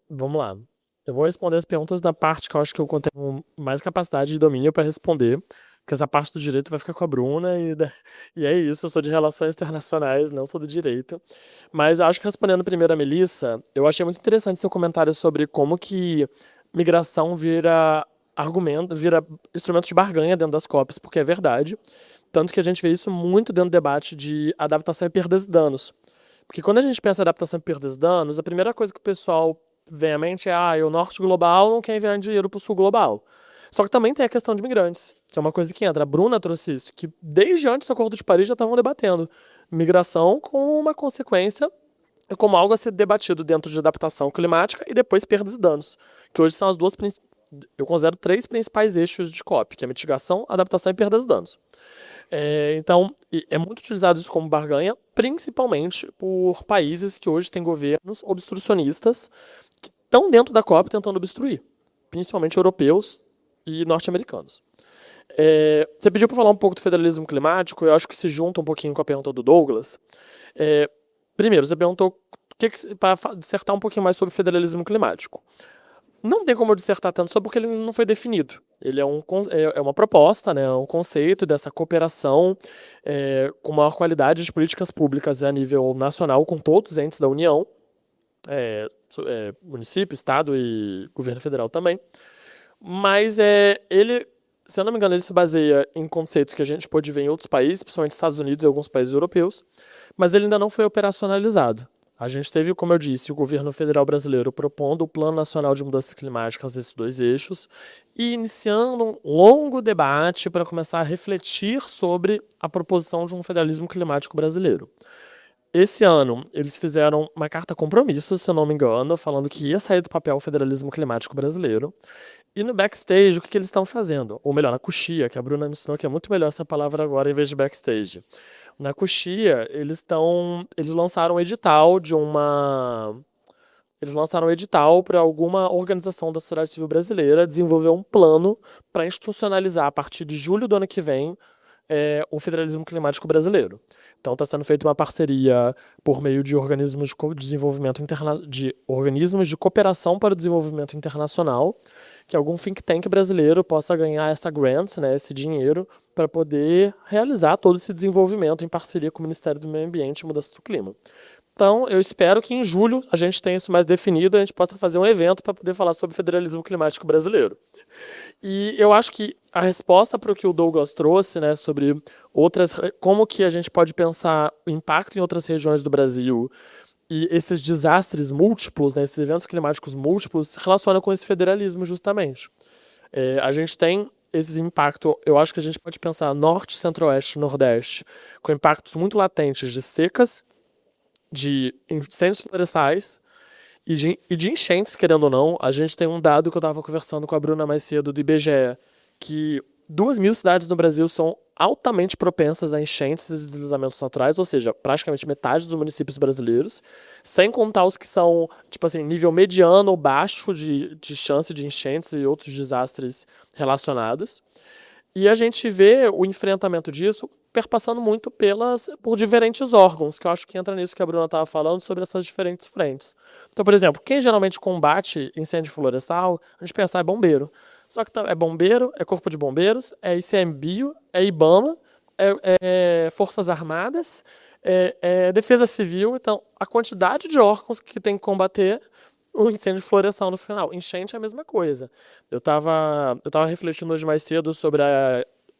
Vamos lá. Eu vou responder as perguntas da parte que eu acho que eu tenho mais capacidade de domínio para responder, porque essa parte do direito vai ficar com a Bruna, e é isso, eu sou de relações internacionais, não sou do direito. Mas acho que respondendo primeiro a Melissa, eu achei muito interessante seu comentário sobre como que migração vira instrumento de barganha dentro das COPs, porque é verdade. Tanto que a gente vê isso muito dentro do debate de adaptação e perdas e danos. Porque quando a gente pensa em adaptação e perdas e danos, a primeira coisa que o pessoal vem à mente é o norte global não quer enviar dinheiro para o sul global. Só que também tem a questão de migrantes, que é uma coisa que entra. A Bruna trouxe isso, que desde antes do Acordo de Paris já estavam debatendo migração como uma consequência, como algo a ser debatido dentro de adaptação climática e depois perdas e danos, que hoje são as duas, eu considero 3 principais eixos de COP, que é mitigação, adaptação e perdas e danos. Então, é muito utilizado isso como barganha, principalmente por países que hoje têm governos obstrucionistas que estão dentro da COP tentando obstruir, principalmente europeus e norte-americanos. Você pediu para falar um pouco do federalismo climático, eu acho que se junta um pouquinho com a pergunta do Douglas. Primeiro, você perguntou para dissertar um pouquinho mais sobre o federalismo climático. Não tem como eu dissertar tanto sobre porque ele não foi definido. Ele é uma proposta, né, um conceito dessa cooperação com maior qualidade de políticas públicas a nível nacional com todos os entes da União, município, estado e governo federal também. Mas ele, se eu não me engano, ele se baseia em conceitos que a gente pode ver em outros países, principalmente Estados Unidos e alguns países europeus, mas ele ainda não foi operacionalizado. A gente teve, como eu disse, o governo federal brasileiro propondo o Plano Nacional de Mudanças Climáticas desses 2 eixos e iniciando um longo debate para começar a refletir sobre a proposição de um federalismo climático brasileiro. Esse ano, eles fizeram uma carta compromisso, se eu não me engano, falando que ia sair do papel o federalismo climático brasileiro. E no backstage, o que eles estão fazendo? Ou melhor, na coxia, que a Bruna me ensinou que é muito melhor essa palavra agora em vez de backstage. Na coxia, eles lançaram um edital Eles lançaram um edital para alguma organização da sociedade civil brasileira desenvolver um plano para institucionalizar, a partir de julho do ano que vem, o federalismo climático brasileiro. Então está sendo feita uma parceria por meio de organismos de desenvolvimento organismos de cooperação para o desenvolvimento internacional, que algum think tank brasileiro possa ganhar essa grant, né, esse dinheiro, para poder realizar todo esse desenvolvimento em parceria com o Ministério do Meio Ambiente e Mudança do Clima. Então, eu espero que em julho a gente tenha isso mais definido, a gente possa fazer um evento para poder falar sobre federalismo climático brasileiro. E eu acho que a resposta para o que o Douglas trouxe, né, sobre como que a gente pode pensar o impacto em outras regiões do Brasil e esses desastres múltiplos, né, esses eventos climáticos múltiplos, se relacionam com esse federalismo justamente. A gente tem esse impacto, eu acho que a gente pode pensar norte, centro-oeste, nordeste, com impactos muito latentes de secas, de incêndios florestais e de enchentes, querendo ou não. A gente tem um dado que eu estava conversando com a Bruna mais cedo, do IBGE, que 2.000 cidades no Brasil são altamente propensas a enchentes e deslizamentos naturais, ou seja, praticamente metade dos municípios brasileiros, sem contar os que são, tipo assim, nível mediano ou baixo de chance de enchentes e outros desastres relacionados. E a gente vê o enfrentamento disso perpassando muito por diferentes órgãos, que eu acho que entra nisso que a Bruna estava falando, sobre essas diferentes frentes. Então, por exemplo, quem geralmente combate incêndio florestal, a gente pensa, é bombeiro. Só que é bombeiro, é corpo de bombeiros, é ICMBio, é IBAMA, é Forças Armadas, é Defesa Civil. Então, a quantidade de órgãos que tem que combater o incêndio florestal no final. Enchente é a mesma coisa. Eu tava refletindo hoje mais cedo sobre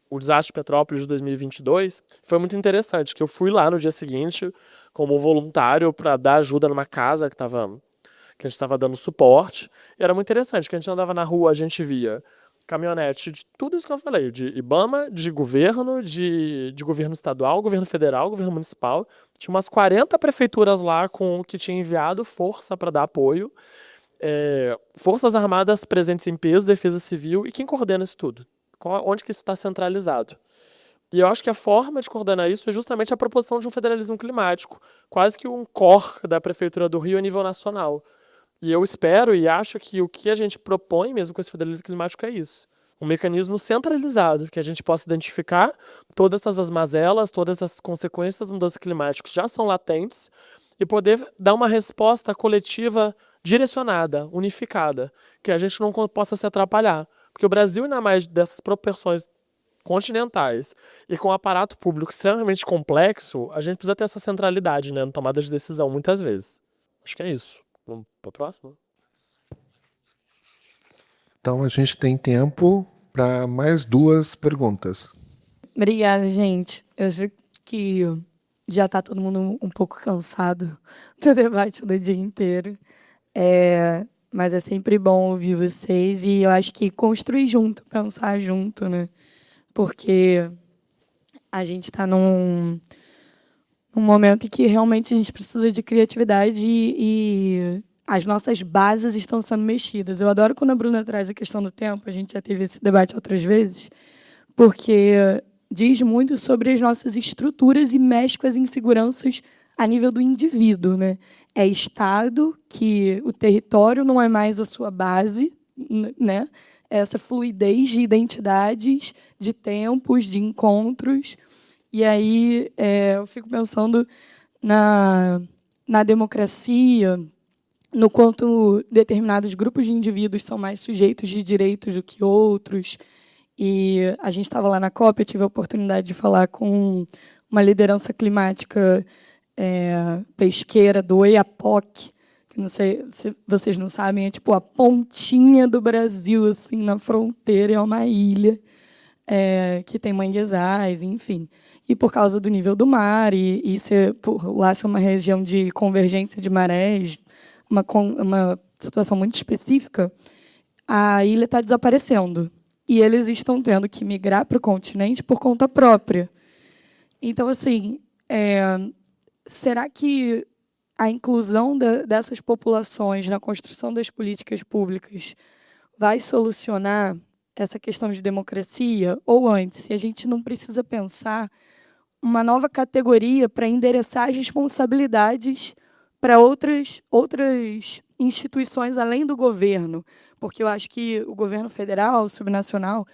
o desastre de Petrópolis de 2022. Foi muito interessante, que eu fui lá no dia seguinte como voluntário para dar ajuda numa casa que a gente estava dando suporte. E era muito interessante, que a gente andava na rua, a gente via caminhonete de tudo isso que eu falei, de IBAMA, de governo estadual, governo federal, governo municipal. Tinha umas 40 prefeituras lá que tinha enviado força para dar apoio. Forças Armadas presentes em peso, Defesa Civil, e quem coordena isso tudo? Onde que isso está centralizado? E eu acho que a forma de coordenar isso é justamente a proposição de um federalismo climático, quase que um core da Prefeitura do Rio a nível nacional. E eu espero e acho que o que a gente propõe mesmo com esse federalismo climático é isso. Um mecanismo centralizado, que a gente possa identificar todas essas mazelas, todas essas consequências das mudanças climáticas que já são latentes e poder dar uma resposta coletiva direcionada, unificada, que a gente não possa se atrapalhar. Porque o Brasil, ainda mais dessas proporções continentais e com um aparato público extremamente complexo, a gente precisa ter essa centralidade, né, na tomada de decisão, muitas vezes. Acho que é isso. Vamos para a próxima? Então a gente tem tempo para mais 2 perguntas. Obrigada, gente. Eu sei que já está todo mundo um pouco cansado do debate do dia inteiro. Mas é sempre bom ouvir vocês e eu acho que construir junto, pensar junto, né? Porque a gente está num momento em que realmente a gente precisa de criatividade e as nossas bases estão sendo mexidas. Eu adoro quando a Bruna traz a questão do tempo, a gente já teve esse debate outras vezes, porque diz muito sobre as nossas estruturas e mexe com as inseguranças a nível do indivíduo, né? É Estado, que o território não é mais a sua base, né? Essa fluidez de identidades, de tempos, de encontros. E aí eu fico pensando na democracia, no quanto determinados grupos de indivíduos são mais sujeitos de direitos do que outros. E a gente estava lá na COP, eu tive a oportunidade de falar com uma liderança climática pesqueira do Oiapoque, que não sei se vocês não sabem, é tipo a pontinha do Brasil, assim, na fronteira, é uma ilha que tem manguezais, enfim. E por causa do nível do mar, e lá ser uma região de convergência de marés, uma situação muito específica, a ilha está desaparecendo. E eles estão tendo que migrar para o continente por conta própria. Então, assim, será que a inclusão dessas populações na construção das políticas públicas vai solucionar essa questão de democracia? Ou antes, se a gente não precisa pensar uma nova categoria para endereçar as responsabilidades para outras instituições além do governo? Porque eu acho que o governo federal, subnacional,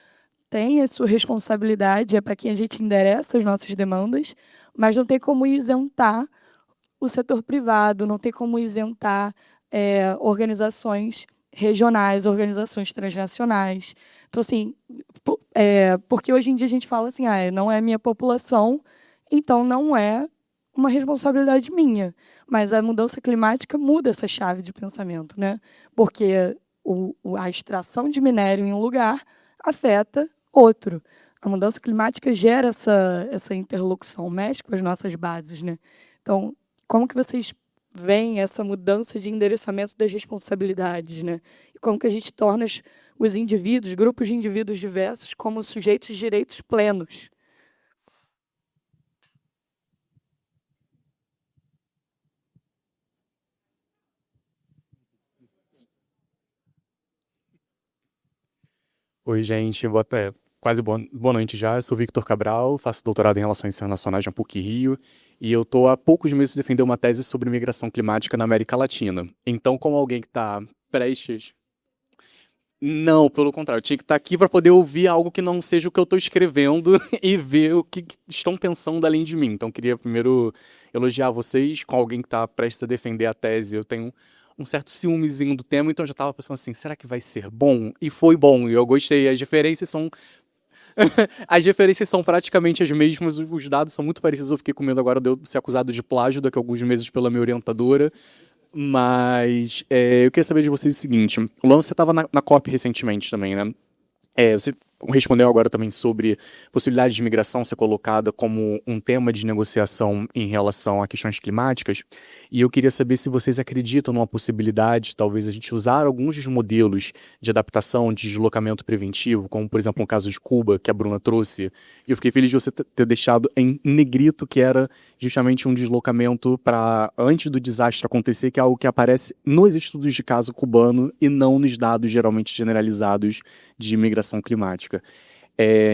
tem a sua responsabilidade, é para quem a gente endereça as nossas demandas, mas não tem como isentar o setor privado, não tem como isentar organizações regionais, organizações transnacionais. Então, assim, porque hoje em dia a gente fala assim, não é minha população, então não é uma responsabilidade minha. Mas a mudança climática muda essa chave de pensamento, né? Porque a extração de minério em um lugar afeta outro. A mudança climática gera essa interlocução, mexe com as nossas bases, né? Então, como que vocês veem essa mudança de endereçamento das responsabilidades, né? E como que a gente torna os indivíduos, grupos de indivíduos diversos, como sujeitos de direitos plenos? Oi, gente, quase boa noite já. Eu sou Victor Cabral, faço doutorado em Relações Internacionais na PUC-Rio e eu estou há poucos meses defendendo uma tese sobre migração climática na América Latina. Então, como alguém que está prestes... Não, pelo contrário, eu tinha que estar aqui para poder ouvir algo que não seja o que eu estou escrevendo e ver o que estão pensando além de mim. Então, queria primeiro elogiar vocês com alguém que está prestes a defender a tese. Eu tenho um certo ciúmezinho do tema, então eu já estava pensando assim, será que vai ser bom? E foi bom, e eu gostei. As referências são as referências são praticamente as mesmas, os dados são muito parecidos. Eu fiquei com medo agora de eu ser acusado de plágio daqui a alguns meses pela minha orientadora. Mas eu queria saber de vocês o seguinte. Luan, você estava na COP recentemente também, né? Você respondeu agora também sobre possibilidade de migração ser colocada como um tema de negociação em relação a questões climáticas. E eu queria saber se vocês acreditam numa possibilidade, talvez a gente usar alguns dos modelos de adaptação, de deslocamento preventivo, como por exemplo no caso de Cuba, que a Bruna trouxe. E eu fiquei feliz de você ter deixado em negrito, que era justamente um deslocamento para antes do desastre acontecer, que é algo que aparece nos estudos de caso cubano e não nos dados geralmente generalizados de migração climática.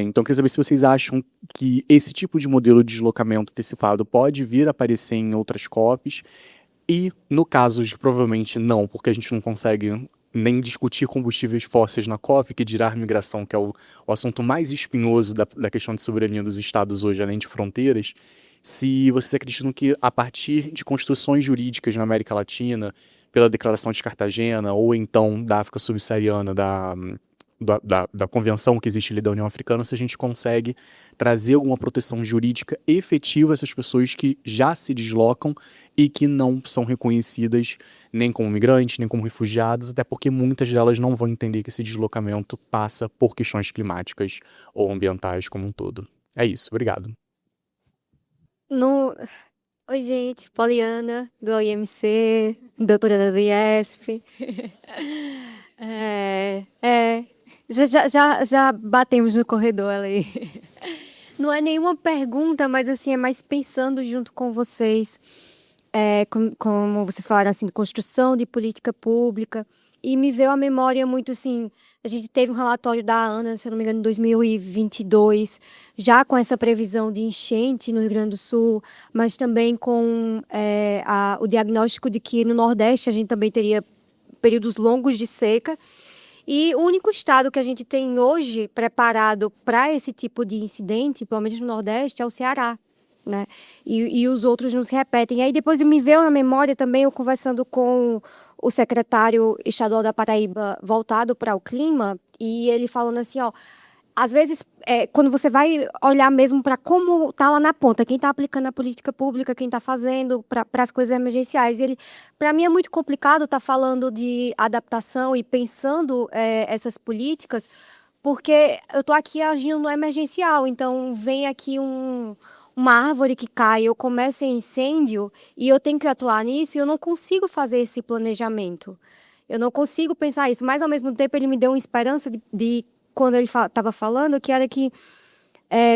Então, eu queria saber se vocês acham que esse tipo de modelo de deslocamento antecipado pode vir a aparecer em outras COPs e, no caso de provavelmente não, porque a gente não consegue nem discutir combustíveis fósseis na COP, que dirá migração, que é o assunto mais espinhoso da questão de soberania dos estados hoje, além de fronteiras, se vocês acreditam que a partir de construções jurídicas na América Latina, pela Declaração de Cartagena, ou então da África Subsaariana, da convenção que existe ali da União Africana, se a gente consegue trazer alguma proteção jurídica efetiva a essas pessoas que já se deslocam e que não são reconhecidas nem como migrantes, nem como refugiados, até porque muitas delas não vão entender que esse deslocamento passa por questões climáticas ou ambientais como um todo. É isso, obrigado. Oi, gente, Poliana, do OIMC, doutoranda do IESP. Já batemos no corredor ali. Não é nenhuma pergunta, mas assim, é mais pensando junto com vocês, como vocês falaram, assim, de construção de política pública, e me veio à memória muito, assim, a gente teve um relatório da ANA, se eu não me engano, em 2022, já com essa previsão de enchente no Rio Grande do Sul, mas também com o diagnóstico de que no Nordeste a gente também teria períodos longos de seca. E o único estado que a gente tem hoje preparado para esse tipo de incidente, pelo menos no Nordeste, é o Ceará, né? E os outros não se repetem. E aí depois me veio na memória também, eu conversando com o secretário estadual da Paraíba voltado para o clima, e ele falando assim, às vezes, quando você vai olhar mesmo para como está lá na ponta, quem está aplicando a política pública, quem está fazendo para as coisas emergenciais, para mim é muito complicado estar falando de adaptação e pensando essas políticas, porque eu estou aqui agindo no emergencial, então vem aqui uma árvore que cai, eu começo incêndio e eu tenho que atuar nisso e eu não consigo fazer esse planejamento. Eu não consigo pensar isso, mas ao mesmo tempo ele me deu uma esperança de quando ele estava falando, que era que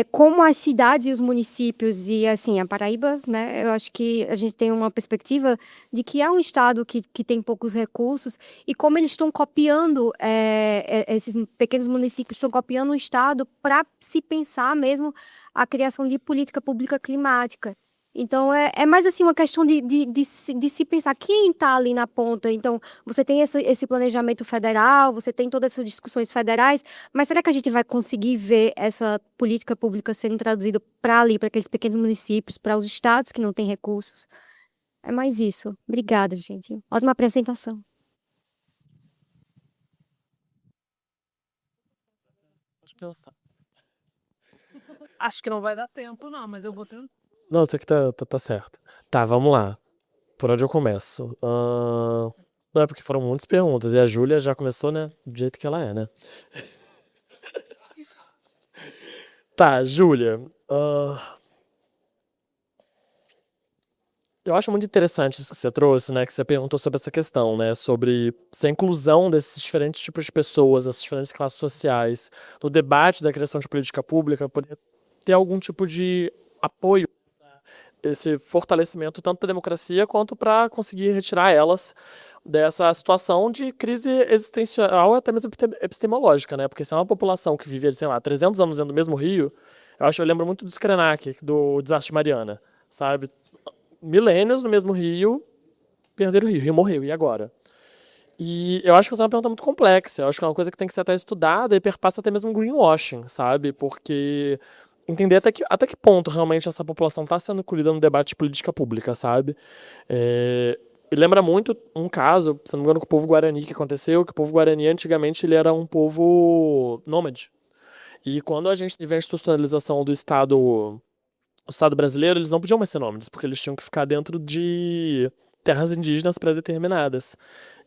como as cidades e os municípios e assim a Paraíba, né, eu acho que a gente tem uma perspectiva de que é um estado que tem poucos recursos e como eles estão copiando esses pequenos municípios estão copiando o estado para se pensar mesmo a criação de política pública climática. Então, é mais assim uma questão de se pensar quem está ali na ponta. Então, você tem esse planejamento federal, você tem todas essas discussões federais, mas será que a gente vai conseguir ver essa política pública sendo traduzida para ali, para aqueles pequenos municípios, para os estados que não têm recursos? É mais isso. Obrigada, gente. Ótima apresentação. Nossa. Acho que não vai dar tempo, não, mas eu vou tentar. Não, isso aqui tá certo. Tá, vamos lá. Por onde eu começo? Não, é porque foram muitas perguntas. E a Júlia já começou, né? Do jeito que ela é, né? Tá, Júlia. Eu acho muito interessante isso que você trouxe, né? Que você perguntou sobre essa questão, né? Sobre essa inclusão desses diferentes tipos de pessoas, essas diferentes classes sociais, no debate da criação de política pública, poder ter algum tipo de apoio, esse fortalecimento tanto da democracia quanto para conseguir retirar elas dessa situação de crise existencial, até mesmo epistemológica, né? Porque se é uma população que vive, sei lá, 300 anos dentro do mesmo rio, eu lembro muito do Krenak, do desastre de Mariana, sabe? Milênios no mesmo rio, perderam o rio morreu, e agora? E eu acho que essa é uma pergunta muito complexa, eu acho que é uma coisa que tem que ser até estudada e perpassa até mesmo greenwashing, sabe? Porque entender até que ponto realmente essa população está sendo incluída no debate de política pública, sabe? E lembra muito um caso, se não me engano, com o povo Guarani que aconteceu, que o povo Guarani antigamente ele era um povo nômade. E quando a gente teve a institucionalização do Estado, o Estado brasileiro, eles não podiam mais ser nômades, porque eles tinham que ficar dentro de terras indígenas pré-determinadas.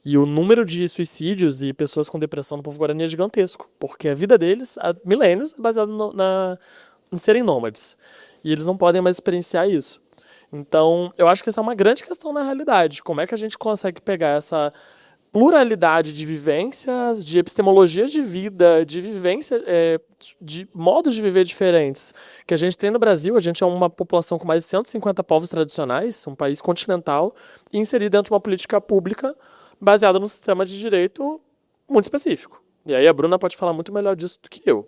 E o número de suicídios e pessoas com depressão no povo Guarani é gigantesco, porque a vida deles, há milênios, é baseada em serem nômades. E eles não podem mais experienciar isso. Então, eu acho que essa é uma grande questão na realidade. Como é que a gente consegue pegar essa pluralidade de vivências, de epistemologias de vida, de vivência, de modos de viver diferentes que a gente tem no Brasil. A gente é uma população com mais de 150 povos tradicionais, um país continental, e inserido dentro de uma política pública baseada num sistema de direito muito específico. E aí a Bruna pode falar muito melhor disso do que eu.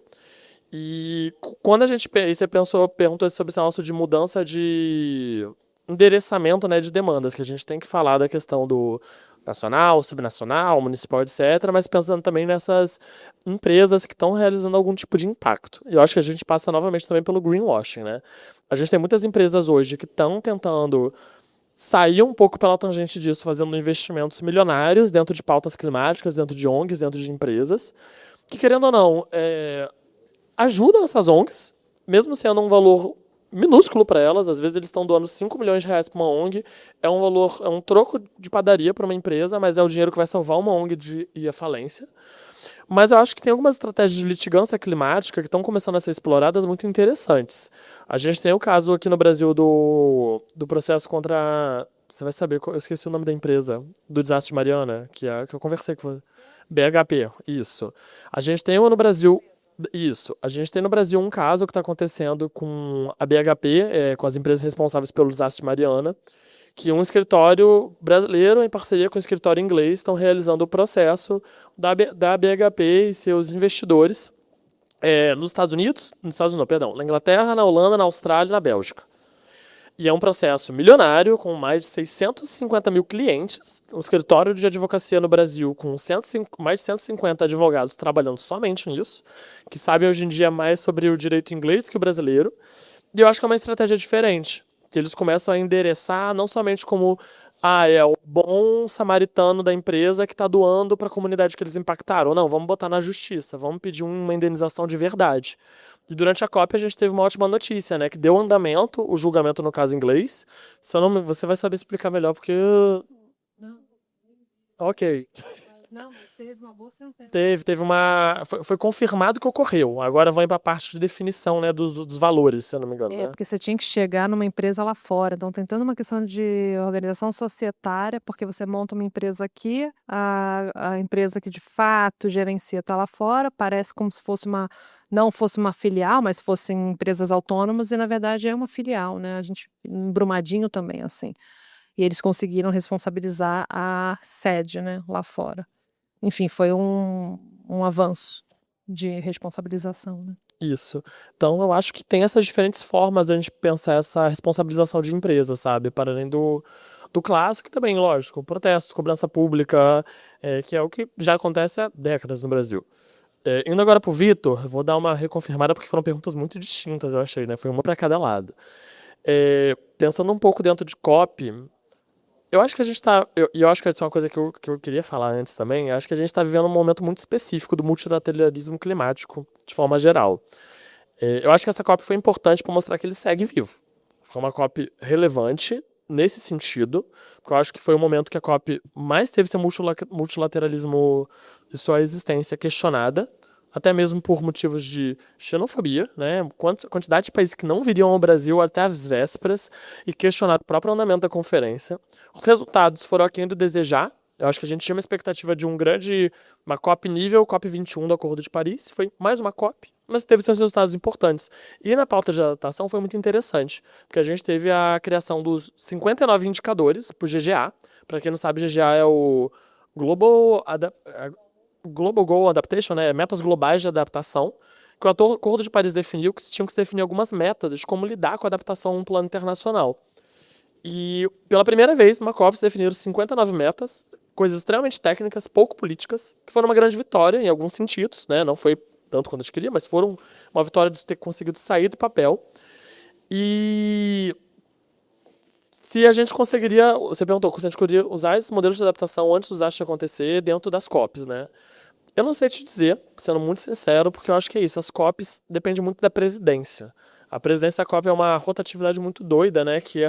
E quando a gente você perguntou sobre esse nosso de mudança de endereçamento, né, de demandas, que a gente tem que falar da questão do nacional, subnacional, municipal, etc., mas pensando também nessas empresas que estão realizando algum tipo de impacto. Eu acho que a gente passa novamente também pelo greenwashing, né? A gente tem muitas empresas hoje que estão tentando sair um pouco pela tangente disso, fazendo investimentos milionários dentro de pautas climáticas, dentro de ONGs, dentro de empresas, que, querendo ou não, ajudam essas ONGs, mesmo sendo um valor minúsculo para elas. Às vezes eles estão doando 5 milhões de reais para uma ONG, é um troco de padaria para uma empresa, mas é o dinheiro que vai salvar uma ONG de ir à falência. Mas eu acho que tem algumas estratégias de litigância climática que estão começando a ser exploradas muito interessantes. A gente tem o caso aqui no Brasil do processo contra... Você vai saber, eu esqueci o nome da empresa, do desastre de Mariana, que eu conversei com você. BHP, isso. A gente tem no Brasil... Isso. A gente tem no Brasil um caso que está acontecendo com a BHP, com as empresas responsáveis pelo desastre de Mariana, que um escritório brasileiro, em parceria com um escritório inglês, estão realizando o processo da BHP e seus investidores nos Estados Unidos, na Inglaterra, na Holanda, na Austrália e na Bélgica. E é um processo milionário, com mais de 650 mil clientes, um escritório de advocacia no Brasil com mais de 150 advogados trabalhando somente nisso, que sabem hoje em dia mais sobre o direito inglês que o brasileiro. E eu acho que é uma estratégia diferente, que eles começam a endereçar não somente como é o bom samaritano da empresa que está doando para a comunidade que eles impactaram. Não, vamos botar na justiça, vamos pedir uma indenização de verdade. E durante a COP a gente teve uma ótima notícia, né? Que deu andamento, o julgamento no caso inglês. Você vai saber explicar melhor, porque... Não. Ok. Não, mas teve uma boa sentença. Teve uma... Foi confirmado que ocorreu. Agora vai para a parte de definição, né, dos valores, se eu não me engano. Né? Porque você tinha que chegar numa empresa lá fora. Então, tem toda uma questão de organização societária, porque você monta uma empresa aqui, a empresa que de fato gerencia está lá fora, parece como se fosse não fosse uma filial, mas fossem empresas autônomas, e na verdade é uma filial, né? A gente, em Brumadinho também, assim. E eles conseguiram responsabilizar a sede, né, lá fora. Enfim, foi um avanço de responsabilização, né? Isso. Então, eu acho que tem essas diferentes formas de a gente pensar essa responsabilização de empresa, sabe? Para além do clássico, também, lógico, protesto, cobrança pública, que é o que já acontece há décadas no Brasil. Indo agora para o Vitor, vou dar uma reconfirmada, porque foram perguntas muito distintas, eu achei, né? Foi uma para cada lado. Pensando um pouco dentro de COP, Eu acho que a gente tá. Eu acho que isso é uma coisa que eu queria falar antes também. Eu acho que a gente está vivendo um momento muito específico do multilateralismo climático, de forma geral. Eu acho que essa COP foi importante para mostrar que ele segue vivo. Foi uma COP relevante nesse sentido, porque eu acho que foi o momento que a COP mais teve seu multilateralismo de sua existência questionada, até mesmo por motivos de xenofobia, né? Quantidade de países que não viriam ao Brasil até as vésperas e questionado o próprio andamento da conferência. Os resultados foram aquém do desejar. Eu acho que a gente tinha uma expectativa de uma COP nível COP21 do Acordo de Paris. Foi mais uma COP, mas teve seus resultados importantes. E na pauta de adaptação foi muito interessante, porque a gente teve a criação dos 59 indicadores para o GGA. Para quem não sabe, GGA é o Global Goal Adaptation, né? Metas globais de adaptação, que o Acordo de Paris definiu que tinham que se definir algumas metas de como lidar com a adaptação no plano internacional. E pela primeira vez, numa COP, se definiram 59 metas, coisas extremamente técnicas, pouco políticas, que foram uma grande vitória em alguns sentidos, né? Não foi tanto quanto a gente queria, mas foram uma vitória de ter conseguido sair do papel. E se a gente conseguiria, você perguntou, se a gente poderia usar esses modelos de adaptação antes dos desastres acontecer dentro das COPs, né? Eu não sei te dizer, sendo muito sincero, porque eu acho que é isso, as COPs dependem muito da presidência. A presidência da COP é uma rotatividade muito doida, né? Que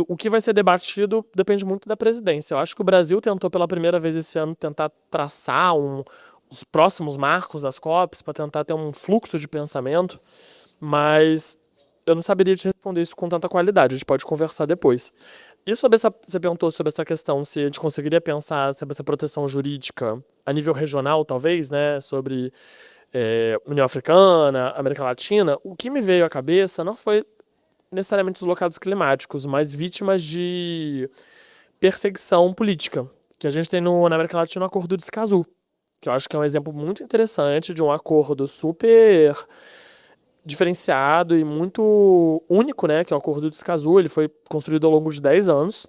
o que vai ser debatido depende muito da presidência. Eu acho que o Brasil tentou pela primeira vez esse ano tentar traçar os próximos marcos das COPs para tentar ter um fluxo de pensamento, mas eu não saberia te responder isso com tanta qualidade. A gente pode conversar depois. E você perguntou sobre essa questão, se a gente conseguiria pensar sobre essa proteção jurídica a nível regional, talvez, né? Sobre União Africana, América Latina. O que me veio à cabeça não foi necessariamente os bloqueados climáticos, mas vítimas de perseguição política, que a gente tem na América Latina o Acordo de Escazú, que eu acho que é um exemplo muito interessante de um acordo super diferenciado e muito único, né, que é o Acordo de Escazú. Ele foi construído ao longo de 10 anos,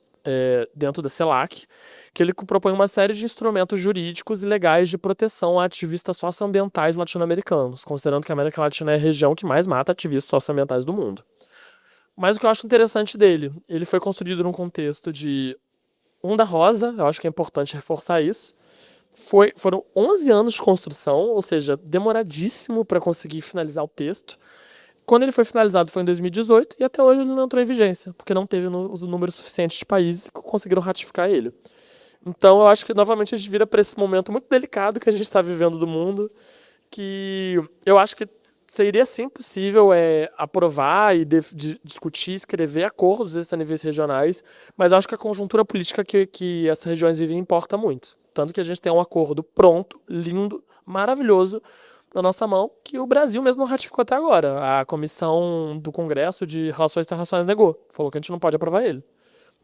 dentro da CELAC, que ele propõe uma série de instrumentos jurídicos e legais de proteção a ativistas socioambientais latino-americanos, considerando que a América Latina é a região que mais mata ativistas socioambientais do mundo. Mas o que eu acho interessante dele, ele foi construído num contexto de Onda Rosa, eu acho que é importante reforçar isso. Foram 11 anos de construção, ou seja, demoradíssimo para conseguir finalizar o texto. Quando ele foi finalizado foi em 2018 e até hoje ele não entrou em vigência, porque não teve o número suficiente de países que conseguiram ratificar ele. Então eu acho que novamente a gente vira para esse momento muito delicado que a gente está vivendo do mundo, que eu acho que seria sim possível aprovar e discutir, escrever acordos a níveis regionais, mas eu acho que a conjuntura política que essas regiões vivem importa muito. Tanto que a gente tem um acordo pronto, lindo, maravilhoso na nossa mão, que o Brasil mesmo não ratificou até agora. A Comissão do Congresso de Relações Internacionais negou, falou que a gente não pode aprovar ele.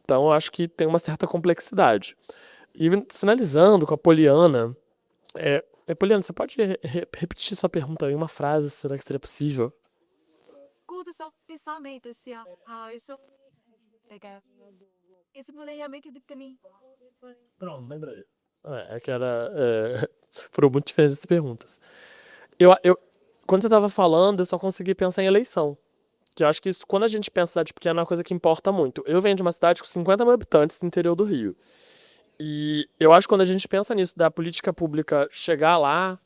Então eu acho que tem uma certa complexidade. E finalizando com a Poliana, Poliana, você pode repetir sua pergunta em uma frase? Será que seria possível? Curto seu pensamento, assim, isso esse planejamento do caminho. Pronto, lembrei. Foram muito diferentes as perguntas. Quando você estava falando, eu só consegui pensar em eleição. Que eu acho que isso, quando a gente pensa em cidade pequena, é uma coisa que importa muito. Eu venho de uma cidade com 50 mil habitantes no interior do Rio. E eu acho que quando a gente pensa nisso, da política pública chegar lá,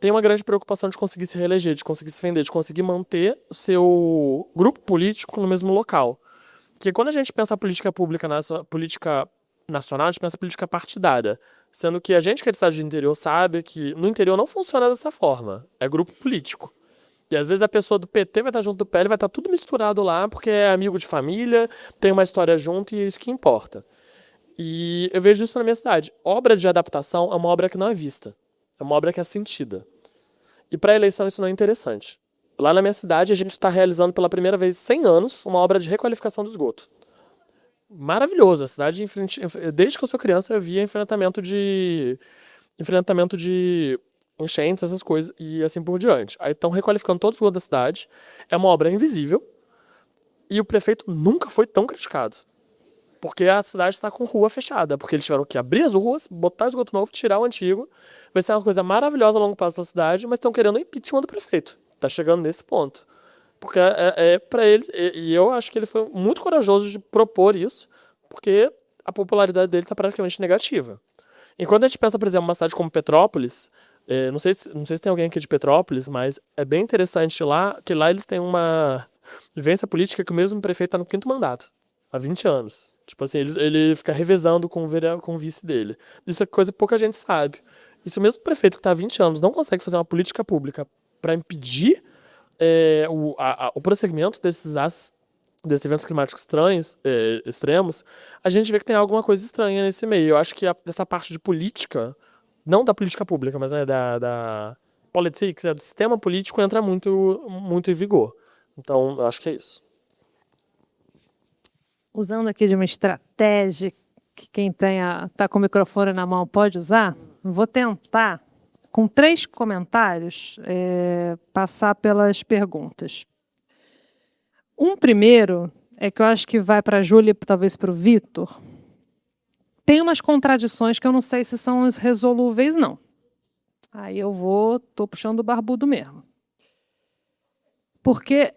tem uma grande preocupação de conseguir se reeleger, de conseguir se vender, de conseguir manter o seu grupo político no mesmo local. Porque quando a gente pensa a política pública, política nacional, a gente pensa a política partidária. Sendo que a gente que é de cidade do interior sabe que no interior não funciona dessa forma. É grupo político. E às vezes a pessoa do PT vai estar junto do PL, vai estar tudo misturado lá, porque é amigo de família, tem uma história junto e é isso que importa. E eu vejo isso na minha cidade. Obra de adaptação é uma obra que não é vista. É uma obra que é sentida. E para a eleição isso não é interessante. Lá na minha cidade a gente está realizando pela primeira vez em 100 anos uma obra de requalificação do esgoto. Maravilhoso. A cidade, desde que eu sou criança, eu via enfrentamento de enchentes, essas coisas, e assim por diante. Aí estão requalificando todo o esgoto da cidade. É uma obra invisível. E o prefeito nunca foi tão criticado. Porque a cidade está com rua fechada. Porque eles tiveram que abrir as ruas, botar esgoto novo, tirar o antigo. Vai ser uma coisa maravilhosa a longo prazo para a cidade, mas estão querendo o impeachment do prefeito. Está chegando nesse ponto. Porque para ele, e eu acho que ele foi muito corajoso de propor isso, porque a popularidade dele está praticamente negativa. Enquanto a gente pensa, por exemplo, uma cidade como Petrópolis, não sei se tem alguém aqui de Petrópolis, mas é bem interessante lá, que lá eles têm uma vivência política que o mesmo prefeito está no 5º mandato, há 20 anos. Tipo assim, ele fica revezando com o vice dele. Isso é coisa que pouca gente sabe. E se o mesmo prefeito que está há 20 anos não consegue fazer uma política pública para impedir o prosseguimento desses eventos climáticos extremos, a gente vê que tem alguma coisa estranha nesse meio. Eu acho que essa parte de política, não da política pública, mas da politics, do sistema político, entra muito, muito em vigor. Então, eu acho que é isso. Usando aqui de uma estratégia que quem está com o microfone na mão pode usar, vou tentar, com 3 comentários, passar pelas perguntas. Um primeiro é que eu acho que vai para a Júlia e talvez para o Vitor. Tem umas contradições que eu não sei se são resolúveis, não. Aí estou puxando o barbudo mesmo. Porque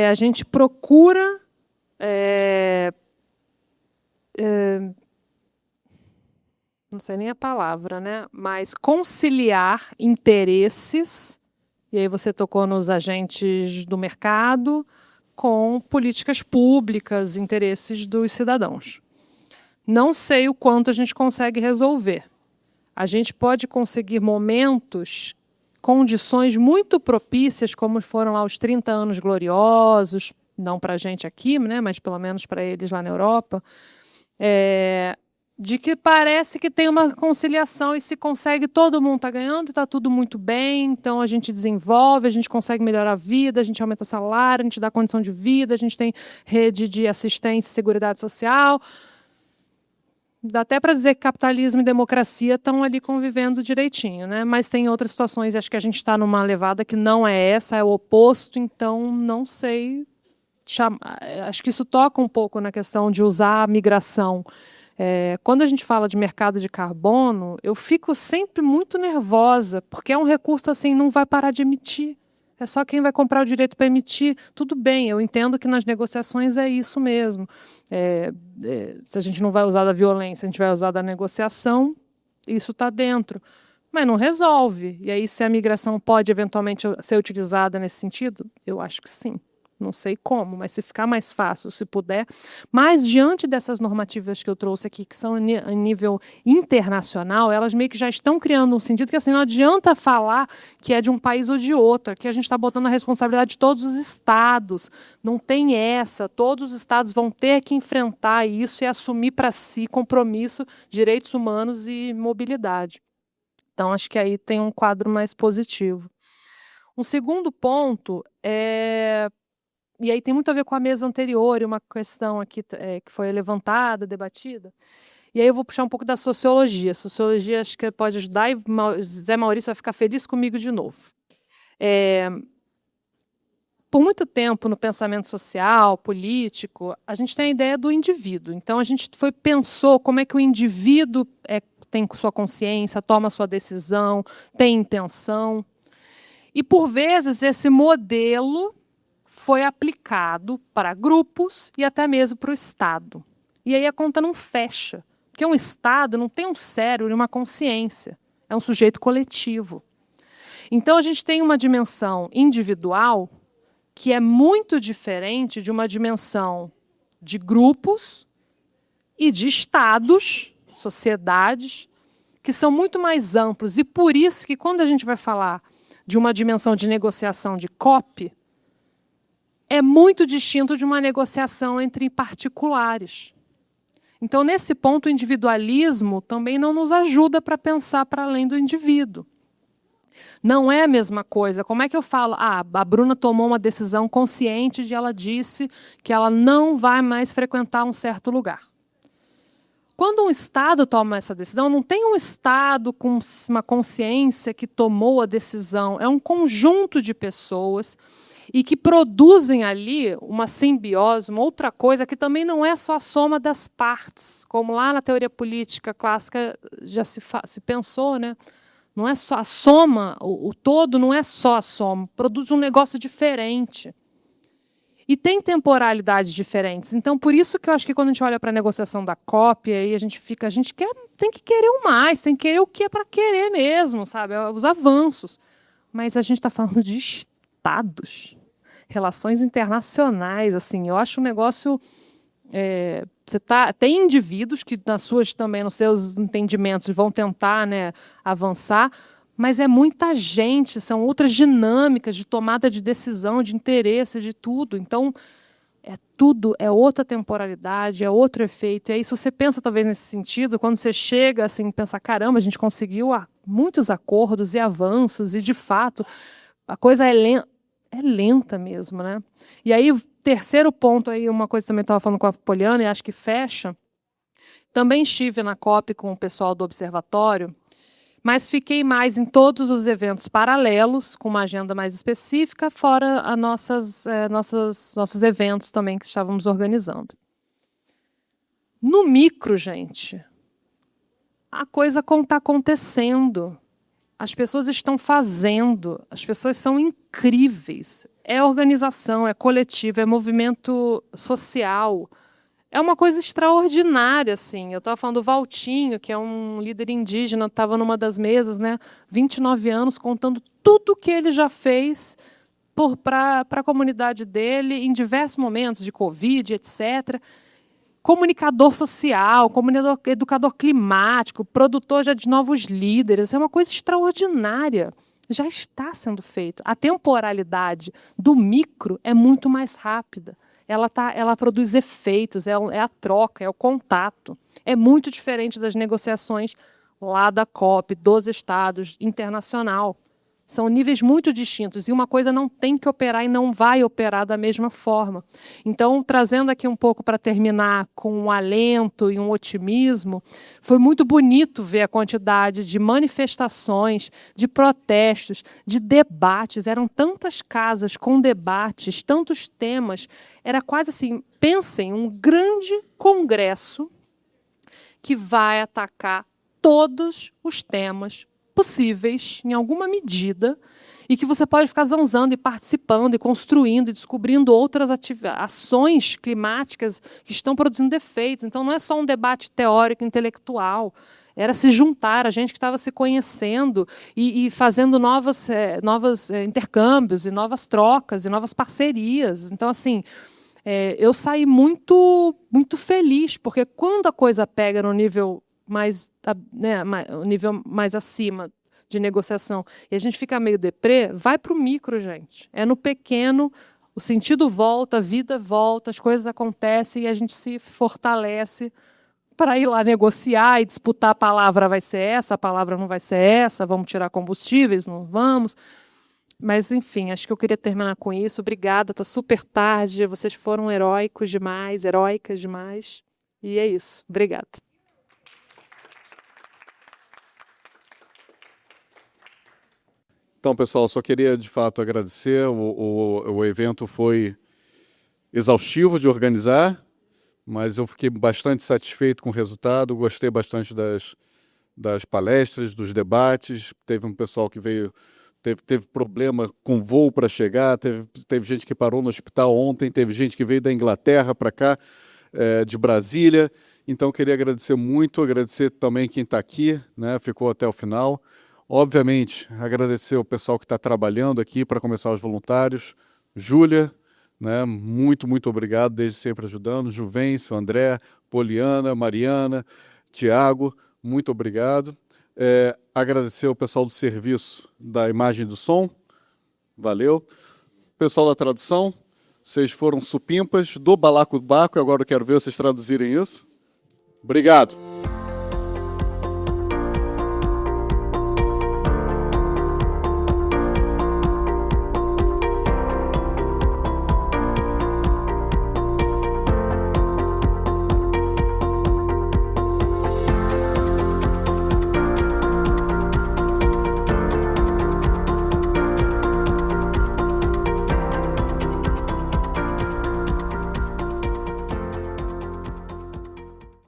a gente procura não sei nem a palavra, né? Mas conciliar interesses, e aí você tocou nos agentes do mercado, com políticas públicas, interesses dos cidadãos. Não sei o quanto a gente consegue resolver. A gente pode conseguir momentos, condições muito propícias, como foram lá os 30 anos gloriosos, não para a gente aqui, né, mas pelo menos para eles lá na Europa, de que parece que tem uma conciliação e se consegue, todo mundo está ganhando, está tudo muito bem, então a gente desenvolve, a gente consegue melhorar a vida, a gente aumenta o salário, a gente dá condição de vida, a gente tem rede de assistência e seguridade social. Dá até para dizer que capitalismo e democracia estão ali convivendo direitinho, né? Mas tem outras situações, acho que a gente está numa levada que não é essa, é o oposto, então não sei. Acho que isso toca um pouco na questão de usar a migração. Quando a gente fala de mercado de carbono, eu fico sempre muito nervosa, porque é um recurso assim, não vai parar de emitir. É só quem vai comprar o direito para emitir. Tudo bem, eu entendo que nas negociações é isso mesmo. Se a gente não vai usar da violência, a gente vai usar da negociação, isso está dentro. Mas não resolve. E aí, se a migração pode eventualmente ser utilizada nesse sentido, eu acho que sim. Não sei como, mas se ficar mais fácil, se puder. Mas, diante dessas normativas que eu trouxe aqui, que são a nível internacional, elas meio que já estão criando um sentido que assim, não adianta falar que é de um país ou de outro. Aqui a gente está botando a responsabilidade de todos os estados. Não tem essa. Todos os estados vão ter que enfrentar isso e assumir para si compromisso, direitos humanos e mobilidade. Então, acho que aí tem um quadro mais positivo. Um segundo ponto e aí tem muito a ver com a mesa anterior, e uma questão aqui que foi levantada, debatida. E aí eu vou puxar um pouco da sociologia. Sociologia acho que pode ajudar, e Zé Maurício vai ficar feliz comigo de novo. Por muito tempo, no pensamento social, político, a gente tem a ideia do indivíduo. Então, a gente pensou como é que o indivíduo tem sua consciência, toma sua decisão, tem intenção. E, por vezes, esse modelo foi aplicado para grupos e até mesmo para o Estado. E aí a conta não fecha, porque um Estado não tem um cérebro e uma consciência, é um sujeito coletivo. Então a gente tem uma dimensão individual que é muito diferente de uma dimensão de grupos e de estados, sociedades, que são muito mais amplos. E por isso que quando a gente vai falar de uma dimensão de negociação de COP, é muito distinto de uma negociação entre particulares. Então, nesse ponto, o individualismo também não nos ajuda para pensar para além do indivíduo. Não é a mesma coisa. Como é que eu falo? A Bruna tomou uma decisão consciente de ela disse que ela não vai mais frequentar um certo lugar. Quando um Estado toma essa decisão, não tem um Estado com uma consciência que tomou a decisão. É um conjunto de pessoas e que produzem ali uma simbiose, uma outra coisa que também não é só a soma das partes, como lá na teoria política clássica já se pensou, né? Não é só a soma, o todo não é só a soma, produz um negócio diferente. E tem temporalidades diferentes. Então, por isso que eu acho que quando a gente olha para a negociação da COP, aí a gente tem que querer o mais, tem que querer o que é para querer mesmo, sabe? Os avanços. Mas a gente está falando de estados, relações internacionais, assim. Eu acho um negócio... tem indivíduos que nos seus entendimentos vão tentar, né, avançar, mas é muita gente, são outras dinâmicas de tomada de decisão, de interesse, de tudo. Então, é outra temporalidade, é outro efeito. E aí, se você pensa talvez nesse sentido, quando você chega assim, pensa, caramba, a gente conseguiu muitos acordos e avanços, e de fato, a coisa é lenta mesmo, né? E aí, o terceiro ponto, aí, uma coisa que também estava falando com a Poliana, e acho que fecha, também estive na COP com o pessoal do Observatório, mas fiquei mais em todos os eventos paralelos, com uma agenda mais específica, fora nossos eventos também que estávamos organizando. No micro, gente, a coisa está acontecendo. As pessoas estão fazendo, as pessoas são incríveis. É organização, é coletivo, é movimento social. É uma coisa extraordinária, assim. Eu estava falando do Valtinho, que é um líder indígena, estava numa das mesas, né, 29 anos, contando tudo que ele já fez para a comunidade dele, em diversos momentos de Covid, etc. Comunicador social, educador climático, produtor já de novos líderes. É uma coisa extraordinária. Já está sendo feito. A temporalidade do micro é muito mais rápida. Ela produz efeitos, é a troca, é o contato. É muito diferente das negociações lá da COP, dos estados, internacional. São níveis muito distintos e uma coisa não tem que operar e não vai operar da mesma forma. Então, trazendo aqui um pouco para terminar com um alento e um otimismo, foi muito bonito ver a quantidade de manifestações, de protestos, de debates. Eram tantas casas com debates, tantos temas. Era quase assim, pensem, um grande congresso que vai atacar todos os temas possíveis, em alguma medida, e que você pode ficar zanzando e participando e construindo e descobrindo outras ações climáticas que estão produzindo efeitos. Então, não é só um debate teórico, intelectual, era se juntar, a gente que estava se conhecendo e fazendo novos intercâmbios e novas trocas e novas parcerias. Então, assim, eu saí muito, muito feliz, porque quando a coisa pega no nível o nível mais acima de negociação, e a gente fica meio deprê, vai para o micro, gente. É no pequeno, o sentido volta, a vida volta, as coisas acontecem e a gente se fortalece para ir lá negociar e disputar a palavra vai ser essa, a palavra não vai ser essa, vamos tirar combustíveis, não vamos. Mas, enfim, acho que eu queria terminar com isso. Obrigada, está super tarde, vocês foram heróicos demais, heróicas demais, e é isso. Obrigada. Então, pessoal, só queria, de fato, agradecer. O evento foi exaustivo de organizar, mas eu fiquei bastante satisfeito com o resultado, gostei bastante das palestras, dos debates. Teve um pessoal que veio, teve problema com voo para chegar, teve gente que parou no hospital ontem, teve gente que veio da Inglaterra para cá, de Brasília. Então, queria agradecer muito, agradecer também quem está aqui, né, ficou até o final. Obviamente, agradecer o pessoal que está trabalhando aqui para começar os voluntários. Júlia, né, muito, muito obrigado, desde sempre ajudando. Juvencio, André, Poliana, Mariana, Tiago, muito obrigado. Agradecer o pessoal do serviço da imagem e do som, valeu. Pessoal da tradução, vocês foram supimpas do balacobaco, agora eu quero ver vocês traduzirem isso. Obrigado.